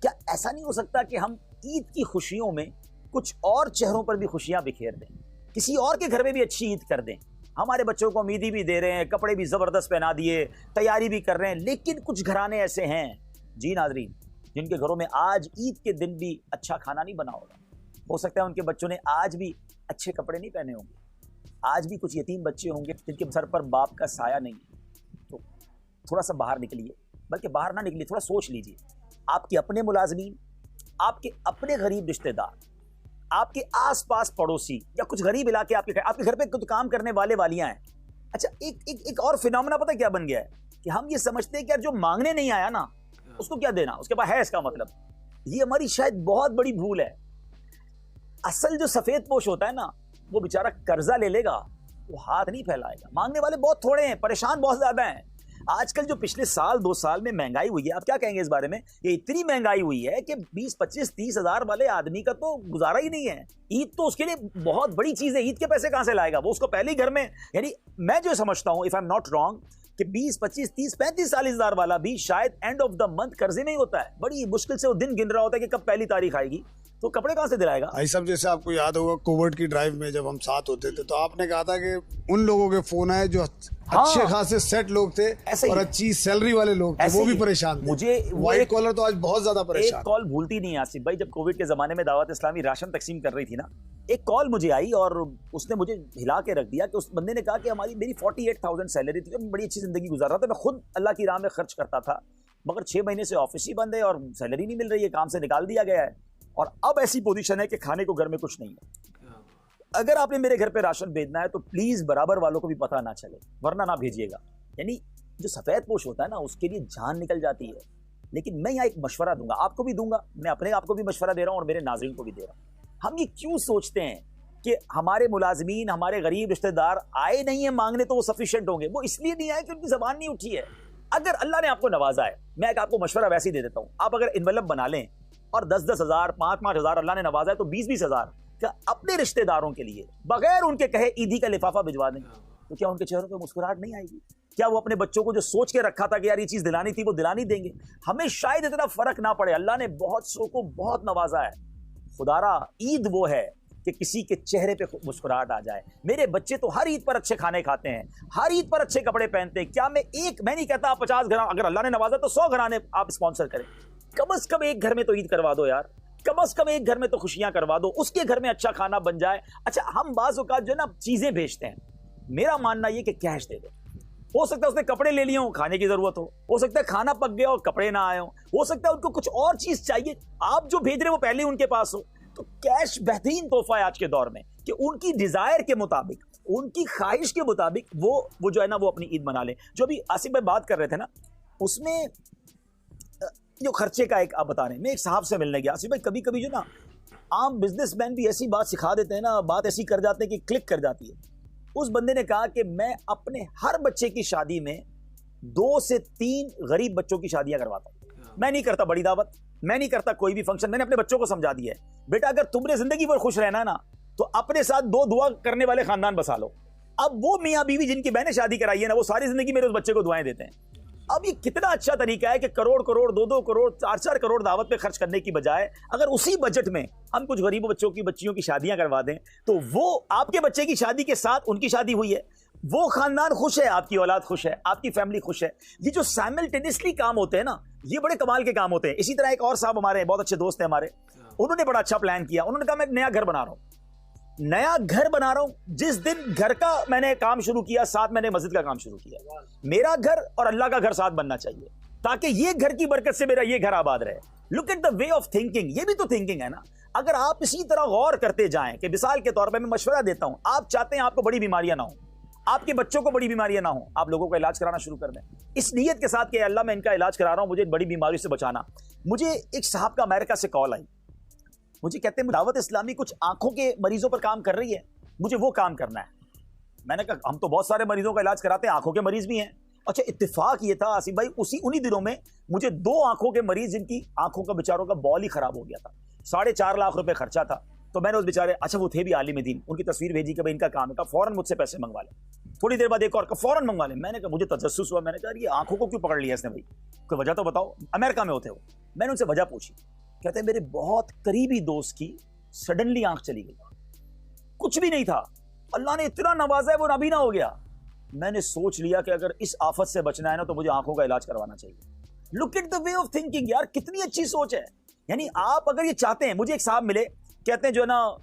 क्या ऐसा नहीं हो सकता कि हम ईद की खुशियों में कुछ और चेहरों पर भी खुशियां बिखेर दें, किसी और के घर में भी अच्छी ईद कर दें? हमारे बच्चों को उम्मीदी भी दे रहे हैं, कपड़े भी ज़बरदस्त पहना दिए, तैयारी भी कर रहे हैं, लेकिन कुछ घराने ऐसे हैं जी नाज़रीन जिनके घरों में आज ईद के दिन भी अच्छा खाना नहीं बना होगा। हो सकता है उनके बच्चों ने आज भी अच्छे कपड़े नहीं पहने होंगे, आज भी कुछ यतीम बच्चे होंगे जिनके सर पर बाप का साया नहीं है। तो थोड़ा सा बाहर निकलिए, बल्कि बाहर ना निकलिए, थोड़ा सोच लीजिए। आपके अपने मुलाजमीन, आपके अपने गरीब रिश्तेदार, आपके आसपास पड़ोसी, या कुछ गरीब इलाके आपके घर पे कुछ काम करने वालियां हैं। अच्छा, एक और फिनोमेना पता क्या बन गया है कि हम ये समझते हैं कि यार जो मांगने नहीं आया ना उसको क्या देना, उसके पास है इसका मतलब। ये हमारी शायद बहुत बड़ी भूल है। असल जो सफेद पोश होता है ना, वो बेचारा कर्जा ले लेगा, वो हाथ नहीं फैलाएगा। मांगने वाले बहुत थोड़े हैं, परेशान बहुत ज्यादा हैं। आजकल जो पिछले साल 2 साल में महंगाई हुई है, आप क्या कहेंगे इस बारे में? ये इतनी महंगाई हुई है कि 20, 25, 30 हजार वाले आदमी का तो गुजारा ही नहीं है। ईद तो उसके लिए बहुत बड़ी चीज है, ईद के पैसे कहां से लाएगा वो? उसको पहले ही घर में, यानी मैं जो समझता हूं, if I am not wrong, कि 20, 25, 30, 35, 40 हजार वाला भी शायद एंड ऑफ द मंथ कर्जे में ही होता है। बड़ी मुश्किल से वो दिन गिन रहा होता है कि कब पहली तारीख आएगी, तो कपड़े कहां से दिलाएगा? भाई साहब, जैसे आपको याद होगा कोविड की ड्राइव में जब हम साथ होते थे, तो आपने कहा था कि उन लोगों के फोन आए जो अच्छे खासे सेट लोग थे और अच्छी सैलरी वाले लोग थे, वो भी परेशान थे। मुझे व्हाइट कॉलर तो आज बहुत ज्यादा परेशान। एक कॉल भूलती नहीं आसिफ भाई, जब कोविड के जमाने में दावत इस्लामी राशन तकसीम कर रही थी ना, एक कॉल मुझे आई और उसने मुझे हिला के रख दिया कि उस बंदे ने कहा कि मेरी 48,000 सैलरी थी, मैं बड़ी अच्छी जिंदगी गुजार रहा था, मैं खुद अल्लाह की राह में खर्च करता था, मगर 6 महीने से ऑफिस ही बंद है और सैलरी नहीं मिल रही है, काम से निकाल दिया गया है, और अब ऐसी पोजीशन है कि खाने को घर में कुछ नहीं है। अगर आपने मेरे घर पे राशन भेजना है तो प्लीज बराबर वालों को भी पता ना चले, वरना ना भेजिएगा। यानी जो सफेद पोश होता है ना, उसके लिए जान निकल जाती है। लेकिन मैं यहाँ एक मशवरा दूंगा, आपको भी दूंगा, मैं अपने आप को भी मशवरा दे रहा हूँ और मेरे नाज़रीन को भी दे रहा हूँ। हम ये क्यों सोचते हैं कि हमारे मुलाजमीन, हमारे गरीब रिश्तेदार आए नहीं है मांगने तो वो सफिशिएंट होंगे? वो इसलिए नहीं आए कि उनकी जबान नहीं उठी है। अगर अल्लाह ने आपको नवाजा है, मैं आपको मशवरा वैसे ही दे देता हूँ, आप अगर इन्वेलप बना लें और 10-10 हज़ार, 5-5 हज़ार अल्लाह ने नवाजा है तो 20-20 हज़ार क्या अपने रिश्तेदारों के लिए बगैर उनके कहे ईदी का लिफाफा भिजवा दें, तो क्या उनके चेहरों पे मुस्कुराहट नहीं आएगी? क्या वो अपने बच्चों को जो सोच के रखा था कि यार ये चीज दिलानी थी, वो दिलानी देंगे? हमें शायद इतना फर्क ना पड़े, अल्लाह ने बहुत सौ को बहुत नवाजा है। खुदारा ईद वो है कि किसी के चेहरे पे मुस्कुराहट आ जाए। मेरे बच्चे तो हर ईद पर अच्छे खाने खाते हैं, हर ईद पर अच्छे कपड़े पहनते हैं। क्या मैं नहीं कहता आप 50 घर, अगर अल्लाह ने नवाजा तो 100 घराने आप स्पॉन्सर करें। कम से कम एक घर में तो ईद करवा दो यार, कम से कम एक घर में तो खुशियां करवा दो, उसके घर में अच्छा खाना बन जाए। अच्छा, हम बाज़ औक़ात जो है ना चीजें भेजते हैं, मेरा मानना ये कि कैश दे दो। हो सकता है उसने कपड़े ले लिए हो, खाने की जरूरत हो सकता है खाना पक गया और कपड़े ना आए हो सकता है उनको कुछ और चीज चाहिए, आप जो भेज रहे वो पहले उनके पास हो। तो कैश बेहतरीन तोहफा है आज के दौर में कि उनकी डिजायर के मुताबिक, उनकी ख्वाहिश के मुताबिक वो जो है ना वो अपनी ईद मना ले। जो अभी आसिफ भाई बात कर रहे थे ना, उसमें जो खर्चे का एक आप बता रहे हैं, मैं एक साहब से मिलने गया। आसिफ भाई, कभी कभी जो ना आम बिजनेसमैन भी ऐसी बात सिखा देते हैं ना, बात ऐसी कर जाते हैं कि क्लिक कर जाती है। उस बंदे ने कहा कि मैं अपने हर बच्चे की शादी में 2 से 3 गरीब बच्चों की शादियां करवाता हूं। मैं नहीं करता बड़ी दावत, मैं नहीं करता कोई भी फंक्शन। मैंने अपने बच्चों को समझा दिया है, बेटा अगर तुमने जिंदगी भर खुश रहना है ना, तो अपने साथ 2 दुआ करने वाले खानदान बसा लो। अब वो मियाँ बीवी जिनकी मैंने शादी कराई है ना, वो सारी जिंदगी मेरे उस बच्चे को दुआएं देते हैं। अब ये कितना अच्छा तरीका है कि करोड़ करोड़ 2-2 करोड़ 4-4 करोड़ दावत पे खर्च करने की बजाय अगर उसी बजट में हम कुछ गरीब बच्चों की बच्चियों की शादियां करवा दें, तो वो आपके बच्चे की शादी के साथ उनकी शादी हुई है, वो खानदान खुश है, आपकी औलाद खुश है, आपकी फैमिली खुश है। ये जो साइमल्टेनियसली काम होते हैं ना, ये बड़े कमाल के काम होते हैं। इसी तरह एक और साहब हमारे बहुत अच्छे दोस्त हैं हमारे, उन्होंने बड़ा अच्छा प्लान किया। उन्होंने कहा मैं एक नया घर बना रहा हूं। जिस दिन घर का मैंने काम शुरू किया, साथ मैंने मस्जिद का काम शुरू किया। मेरा घर और अल्लाह का घर साथ बनना चाहिए, ताकि ये घर की बरकत से मेरा ये घर आबाद रहे। Look at the way of thinking, ये भी तो थिंकिंग है ना। अगर आप इसी तरह गौर करते जाएं कि मिसाल के तौर पर मैं मशवरा देता हूं, आप चाहते हैं आपको बड़ी बीमारियां ना हो, आपके बच्चों को बड़ी बीमारियां ना हो, आप लोगों का इलाज कराना शुरू कर दें इस नीयत के साथ कि अल्लाह मैं इनका इलाज करा रहा हूं, मुझे बड़ी बीमारी से बचाना। मुझे एक साहब का अमेरिका से कॉल आई, मुझे कहते हैं दावत इस्लामी कुछ आंखों के मरीजों पर काम कर रही है, मुझे वो काम करना है। मैंने कहा हम तो बहुत सारे मरीजों का इलाज कराते हैं, आंखों के मरीज भी हैं। अच्छा, इत्तेफाक ये था आसिफ भाई, उन्हीं दिनों में मुझे 2 आंखों के मरीज जिनकी आंखों का बेचारों का बॉल ही खराब हो गया था, 4.5 लाख रुपए खर्चा था। तो मैंने उस बेचारे, अच्छा वो थे भी आलिम दीन, उनकी तस्वीर भेजी कि भाई इनका काम है, कहा फौरन मुझसे पैसे मंगवा ले। थोड़ी देर बाद एक और का फौरन मंगवा ले। मैंने कहा मुझे तजस्सुस हुआ, मैंने कहा ये आंखों को क्यों पकड़ लिया इसने भाई, कोई वजह तो बताओ। अमेरिका में होते हो। मैंने उनसे वजह पूछी, कहते मेरे बहुत करीबी दोस्त की सडनली आंख चली गई, कुछ भी नहीं था, अल्लाह ने इतना नवाजा है वो नाबीना हो गया। मैंने सोच लिया कि अगर इस आफत से बचना है ना तो मुझे आंखों का इलाज करवाना चाहिए। Look at the way of thinking यार, कितनी अच्छी सोच है। यानी आप अगर ये चाहते हैं, मुझे एक साहब मिले, कहते हैं जो है ना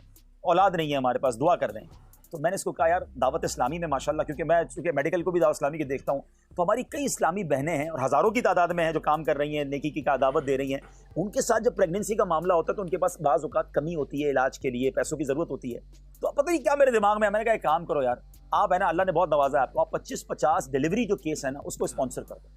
औलाद नहीं है हमारे पास, दुआ कर दें। तो मैंने इसको कहा यार दावत इस्लामी में माशाल्लाह, क्योंकि मेडिकल को भी दावत इस्लामी के देखता हूँ, तो हमारी कई इस्लामी बहनें हैं और हज़ारों की तादाद में हैं जो काम कर रही हैं, नेकी की दावत दे रही हैं। उनके साथ जब प्रेगनेंसी का मामला होता है तो उनके पास बाज़ औक़ात कमी होती है, इलाज के लिए पैसों की ज़रूरत होती है। तो पता नहीं क्या मेरे दिमाग में, मैंने कहा एक काम करो यार, आप है ना, अल्लाह ने बहुत नवाजा है आपको, आप 25-50 डिलीवरी जो केस है ना उसको स्पॉन्सर कर दो।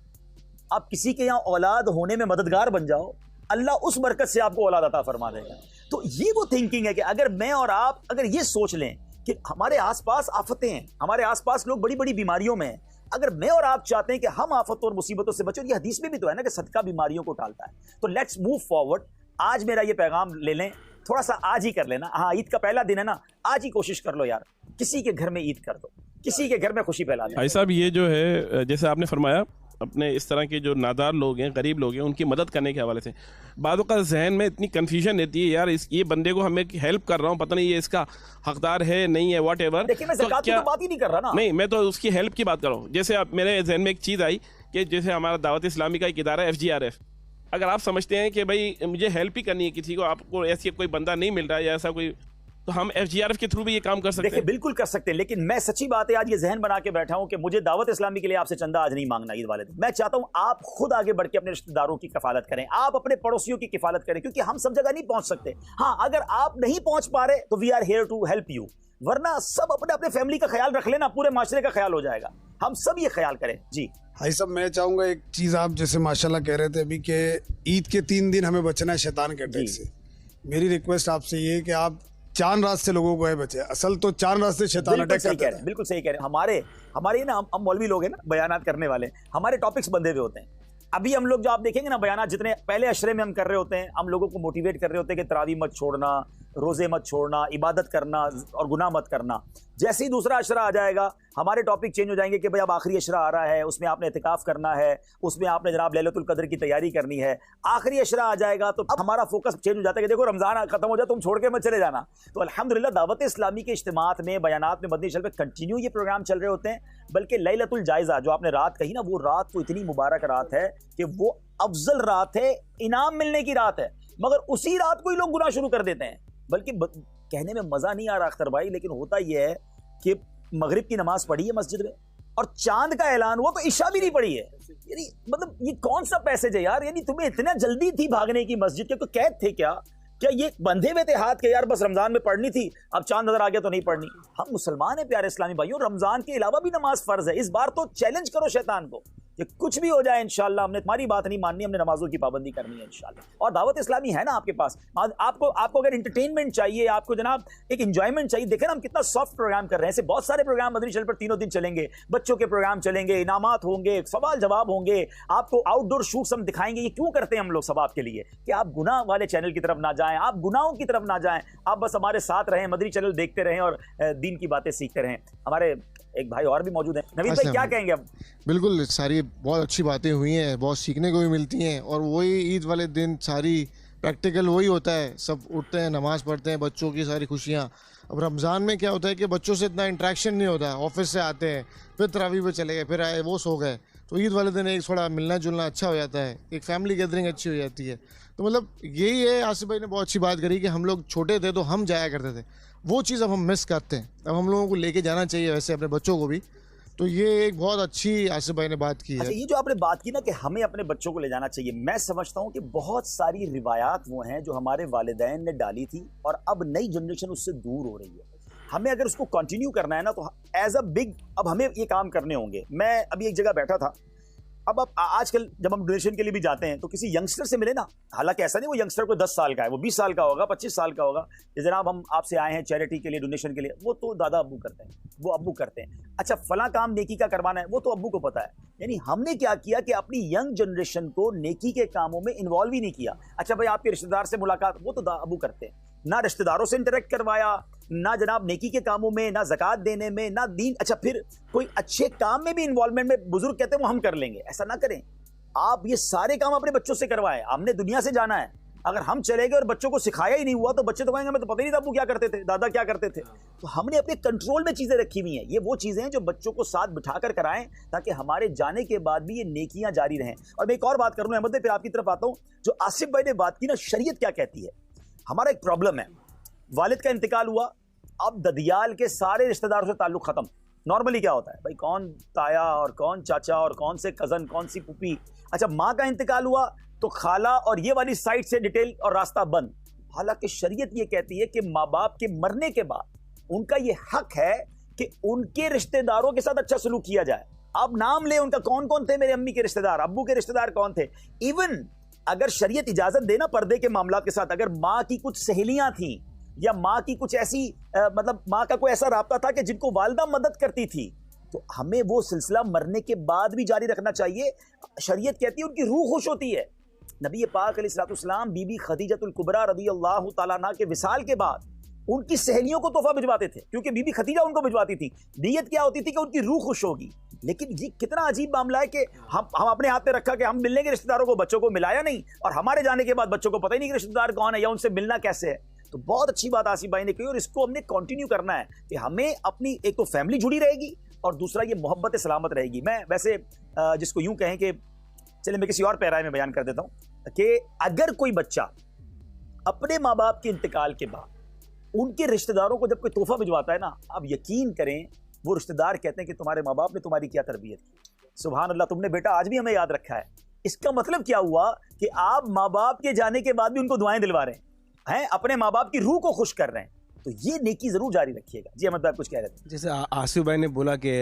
आप किसी के यहाँ औलाद होने में मददगार बन जाओ, अल्लाह उस बरकत से आपको औलाद अता फरमा देगा। तो ये वो थिंकिंग है कि अगर मैं और आप अगर ये सोच लें कि हमारे आसपास आफतें हैं, हमारे आसपास लोग बड़ी बड़ी बीमारियों में हैं, अगर मैं और आप चाहते हैं कि हम आफतों और मुसीबतों से बचें, ये हदीस में भी तो है ना कि सदका बीमारियों को टालता है। तो लेट्स मूव फॉरवर्ड। आज मेरा ये पैगाम ले लें, थोड़ा सा आज ही कर लेना। हाँ, ईद का पहला दिन है ना, आज ही कोशिश कर लो यार, किसी के घर में ईद कर दो, किसी के घर में खुशी फैला दो। भाई साहब, ये जो है जैसे आपने फरमाया, अपने इस तरह के जो नादार लोग हैं, गरीब लोग हैं, उनकी मदद करने के हवाले से बादों का जहन में इतनी कन्फ्यूजन रहती है यार, ये बंदे को हमें हेल्प कर रहा हूँ, पता नहीं ये इसका हकदार है नहीं है, वॉट एवर। देखिए मैं ज़कात की तो बात ही नहीं कर रहा ना, नहीं, मैं तो उसकी हेल्प की बात कर रहा हूँ। जैसे आप, मेरे जहन में एक चीज़ आई कि जैसे हमारा दावत इस्लामी का एक इदारा है FGRF, अगर आप समझते हैं कि भाई मुझे हेल्प ही करनी है किसी को, आपको ऐसी कोई बंदा नहीं मिल रहा है या ऐसा कोई, तो हम FGRF के थ्रू भी ये काम कर सकते हैं। बिल्कुल कर सकते हैं, लेकिन मैं सच्ची बात है आज ये जहन बना के बैठा हूं कि मुझे दावत इस्लामी के लिए आपसे चंदा आज नहीं मांगना ईद वाले दिन। मैं चाहता हूं आप खुद आगे बढ़ के अपने रिश्तेदारों की किफालत करें, आप अपने पड़ोसियों की किफालत करें, क्योंकि हम सब जगह नहीं पहुंच सकते। हाँ, अगर आप नहीं पहुंच पा रहे तो we are here to help you, वरना सब अपने अपने फैमिली का ख्याल रख लेना, पूरे माशरे का ख्याल हो जाएगा। हम सब ये ख्याल करें जी। भाई साहब, मैं चाहूंगा एक चीज, आप जैसे माशाल्लाह कह रहे थे अभी कि ईद के 3 दिन हमें बचना है शैतान के अटैक से। मेरी रिक्वेस्ट आपसे ये है कि आप चांद रात से लोगों को है बचे, असल तो चांद रात से शैतान अटैक करता है। बिल्कुल सही कह रहे हैं। हमारे ना, हम मौलवी लोग हैं ना, बयानात करने वाले, हमारे टॉपिक्स बंधे हुए होते हैं। अभी हम लोग जो आप देखेंगे ना बयानात, जितने पहले अशरे में हम कर रहे होते हैं, हम लोगों को मोटिवेट कर रहे होते हैं कि तरावी मत छोड़ना, रोजे मत छोड़ना, इबादत करना और गुनाह मत करना। जैसे ही दूसरा अशरा आ जाएगा हमारे टॉपिक चेंज हो जाएंगे कि भाई अब आखिरी अशरा आ रहा है, उसमें आपने इतिकाफ करना है, उसमें आपने जनाब लैलतुल कद्र की तैयारी करनी है। आखिरी अशरा आ जाएगा तो अब हमारा फोकस चेंज हो जाता है कि देखो रमजान खत्म हो जाए, तुम छोड़ के मत चले जाना। तो अल्हम्दुलिल्लाह दावत इस्लामी के इज्तिमात में, बयानात में, मदनी शरीफ में कंटिन्यू ये प्रोग्राम चल रहे होते हैं। बल्कि लैलतुल जायज़ा जो आपने रात कही ना, वो रात तो इतनी मुबारक रात है कि वो अफजल रात है, इनाम मिलने की रात है, मगर उसी रात को ही लोग गुनाह शुरू कर देते हैं। बल्कि कहने में मजा नहीं आ रहा अख्तर भाई, लेकिन होता यह है कि मगरिब की नमाज पढ़ी है मस्जिद में और चांद का ऐलान हुआ तो इशा भी नहीं पढ़ी है। यानी मतलब ये कौन सा पैसेज है यार? यानी तुम्हें इतना जल्दी थी भागने की मस्जिद के, तो कैद थे क्या ये बंधे हुए थे हाथ के यार बस रमजान में पढ़नी थी, अब चांद नजर आ गया तो नहीं पढ़नी? हम मुसलमान हैं प्यारे इस्लामी भाइयों, रमजान के अलावा भी नमाज फर्ज है। इस बार तो चैलेंज करो शैतान को कि कुछ भी हो जाए इंशाल्लाह हमने तुम्हारी बात नहीं माननी, हमने नमाजों की पाबंदी करनी है इंशाल्लाह। और दावत इस्लामी है ना आपके पास, आपको अगर इंटरटेनमेंट चाहिए, आपको जनाब एक एंजॉयमेंट चाहिए, देखें ना हम कितना सॉफ्ट प्रोग्राम कर रहे हैं। ऐसे बहुत सारे प्रोग्राम मदनी चैनल पर तीनों दिन चलेंगे, बच्चों के प्रोग्राम चलेंगे, इनामात होंगे, सवाल जवाब होंगे, आपको आउटडोर शूट्स हम दिखाएंगे। ये क्यों करते हैं हम लोग? सवाब के लिए कि आप गुनाह वाले चैनल की तरफ ना जाएं, आप गुनाहों की तरफ ना जाएं, आप बस हमारे साथ रहें, मदनी चैनल देखते रहें और दीन की बातें सीखते रहें। हमारे एक भाई और भी मौजूद हैं। नवीद भाई क्या कहेंगे अब? बिल्कुल, सारी बहुत अच्छी बातें हुई हैं, बहुत सीखने को भी मिलती हैं, और वही ईद वाले दिन सारी प्रैक्टिकल वही होता है, सब उठते हैं, नमाज़ पढ़ते हैं, बच्चों की सारी खुशियाँ। अब रमज़ान में क्या होता है कि बच्चों से इतना इंटरेक्शन नहीं होता, ऑफिस से आते हैं, फिर तरावी पे चले गए, फिर आए, वो सो गए। तो ईद वाले दिन एक थोड़ा मिलना जुलना अच्छा हो जाता है, एक फैमिली गैदरिंग अच्छी हो जाती है। तो मतलब यही है, आसिफ भाई ने बहुत अच्छी बात करी कि हम लोग छोटे थे तो हम जाया करते थे, वो चीज़ अब हम मिस करते हैं। अब हम लोगों को लेके जाना चाहिए वैसे अपने बच्चों को भी। तो ये एक बहुत अच्छी आसिफ भाई ने बात की है। अच्छा, ये जो आपने बात की ना कि हमें अपने बच्चों को ले जाना चाहिए, मैं समझता हूँ कि बहुत सारी रिवायात वो हैं जो हमारे वालिदैन ने डाली थी और अब नई जनरेशन उससे दूर हो रही है। हमें अगर उसको कंटिन्यू करना है ना तो एज अ बिग अब हमें ये काम करने होंगे। मैं अभी एक जगह बैठा था, अब आजकल जब हम डोनेशन के लिए भी जाते हैं तो किसी यंगस्टर से मिले ना, हालांकि ऐसा नहीं वो यंगस्टर को 10 साल का है, वो 20 साल का होगा, 25 साल का होगा, जनाब हम आपसे आए हैं चैरिटी के लिए, डोनेशन के लिए, वो तो दादा अब्बू करते हैं, वो अब्बू करते हैं। अच्छा, फला काम नेकी का करवाना है वो तो अब्बू को पता है। यानी हमने क्या किया कि अपनी यंग जनरेशन को नेकी के कामों में इन्वॉल्व ही नहीं किया। अच्छा भाई आपके रिश्तेदार से मुलाकात, वो तो अब्बू करते हैं, ना रिश्तेदारों से इंटरेक्ट करवाया, ना जनाब नेकी के कामों में, ना ज़कात देने में, ना दीन। अच्छा, फिर कोई अच्छे काम में भी इन्वॉल्वमेंट में बुजुर्ग कहते हैं वो हम कर लेंगे, ऐसा ना करें। आप ये सारे काम अपने बच्चों से करवाएं। हमने दुनिया से जाना है, अगर हम चले गए और बच्चों को सिखाया ही नहीं हुआ तो बच्चे तो कहेंगे हमें तो पता ही नहीं था अब्बू क्या करते थे, दादा क्या करते थे। तो हमने अपने कंट्रोल में चीजें रखी हुई हैं। ये वो चीजें हैं जो बच्चों को साथ बिठाकर कराएं ताकि हमारे जाने के बाद भी ये नेकियां जारी रहें। और मैं एक और बात करूं अहमद भाई, फिर आपकी तरफ आता हूं। जो आसिफ भाई ने बात की ना, शरीयत क्या कहती है। हमारा एक प्रॉब्लम है, वालिद का इंतकाल हुआ, अब ददियाल के सारे रिश्तेदारों से ताल्लुक खत्म। नॉर्मली क्या होता है भाई, कौन ताया और कौन चाचा और कौन से कजन, कौन सी पुपी। अच्छा, माँ का इंतकाल हुआ तो खाला और ये वाली साइड से डिटेल और रास्ता बंद। हालांकि शरीयत ये कहती है कि माँ बाप के मरने के बाद उनका ये हक है कि उनके रिश्तेदारों के साथ अच्छा सलूक किया जाए। आप नाम ले उनका, कौन कौन थे मेरे अम्मी के रिश्तेदार, अब्बू के रिश्तेदार कौन थे। इवन अगर शरीयत इजाजत देना पर्दे के मामला के साथ, अगर माँ की कुछ सहेलियां थी या माँ की कुछ ऐसी मतलब माँ का कोई ऐसा राब्ता था कि जिनको वालिदा मदद करती थी, तो हमें वो सिलसिला मरने के बाद भी जारी रखना चाहिए। शरीयत कहती है उनकी रूह खुश होती है। नबी पाक अलैहिस्सलाम बीबी खदीजतुल कुबरा रदियल्लाहु ताला अन्हा के विसाल के बाद उनकी सहेलियों को तोहफा भिजवाते थे, क्योंकि बीबी खदीजा उनको भिजवाती थी। नीयत क्या होती थी कि उनकी रूह खुश होगी। लेकिन ये कितना अजीब मामला है कि हम अपने हाथ में रखा कि हम मिलने के रिश्तेदारों को, बच्चों को मिलाया नहीं, और हमारे जाने के बाद बच्चों को पता ही नहीं कि रिश्तेदार कौन है या उनसे मिलना कैसे है। तो बहुत अच्छी बात आसिफ भाई ने कही और इसको हमने कंटिन्यू करना है कि हमें अपनी एक तो फैमिली जुड़ी रहेगी और दूसरा ये मोहब्बत सलामत रहेगी। मैं वैसे जिसको यूं कहें कि चलिए मैं किसी और पैराए में बयान कर देता हूं कि अगर कोई बच्चा अपने माँ बाप के इंतकाल के बाद उनके रिश्तेदारों को जब कोई तोहफा भिजवाता है ना, आप यकीन करें वो रिश्तेदार कहते हैं कि तुम्हारे माँ बाप ने तुम्हारी क्या तरबियत की, सुभान अल्लाह, तुमने बेटा आज भी हमें याद रखा है। इसका मतलब क्या हुआ कि आप माँ बाप के जाने के बाद भी उनको दुआएं दिलवा रहे हैं, अपने माँ बाप की रूह को खुश कर रहे हैं। तो ये नेकी जरूर जारी रखिएगा। जी अहमद भाई कुछ कह रहे थे। जैसे आसिफ भाई ने बोला कि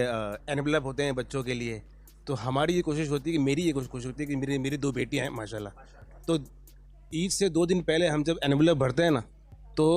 एनवलप होते हैं बच्चों के लिए, तो हमारी ये कोशिश होती है कि मेरी ये कोशिश होती है कि मेरी 2 बेटियां हैं माशाल्लाह, तो ईद से 2 दिन पहले हम जब एनवलप भरते हैं ना तो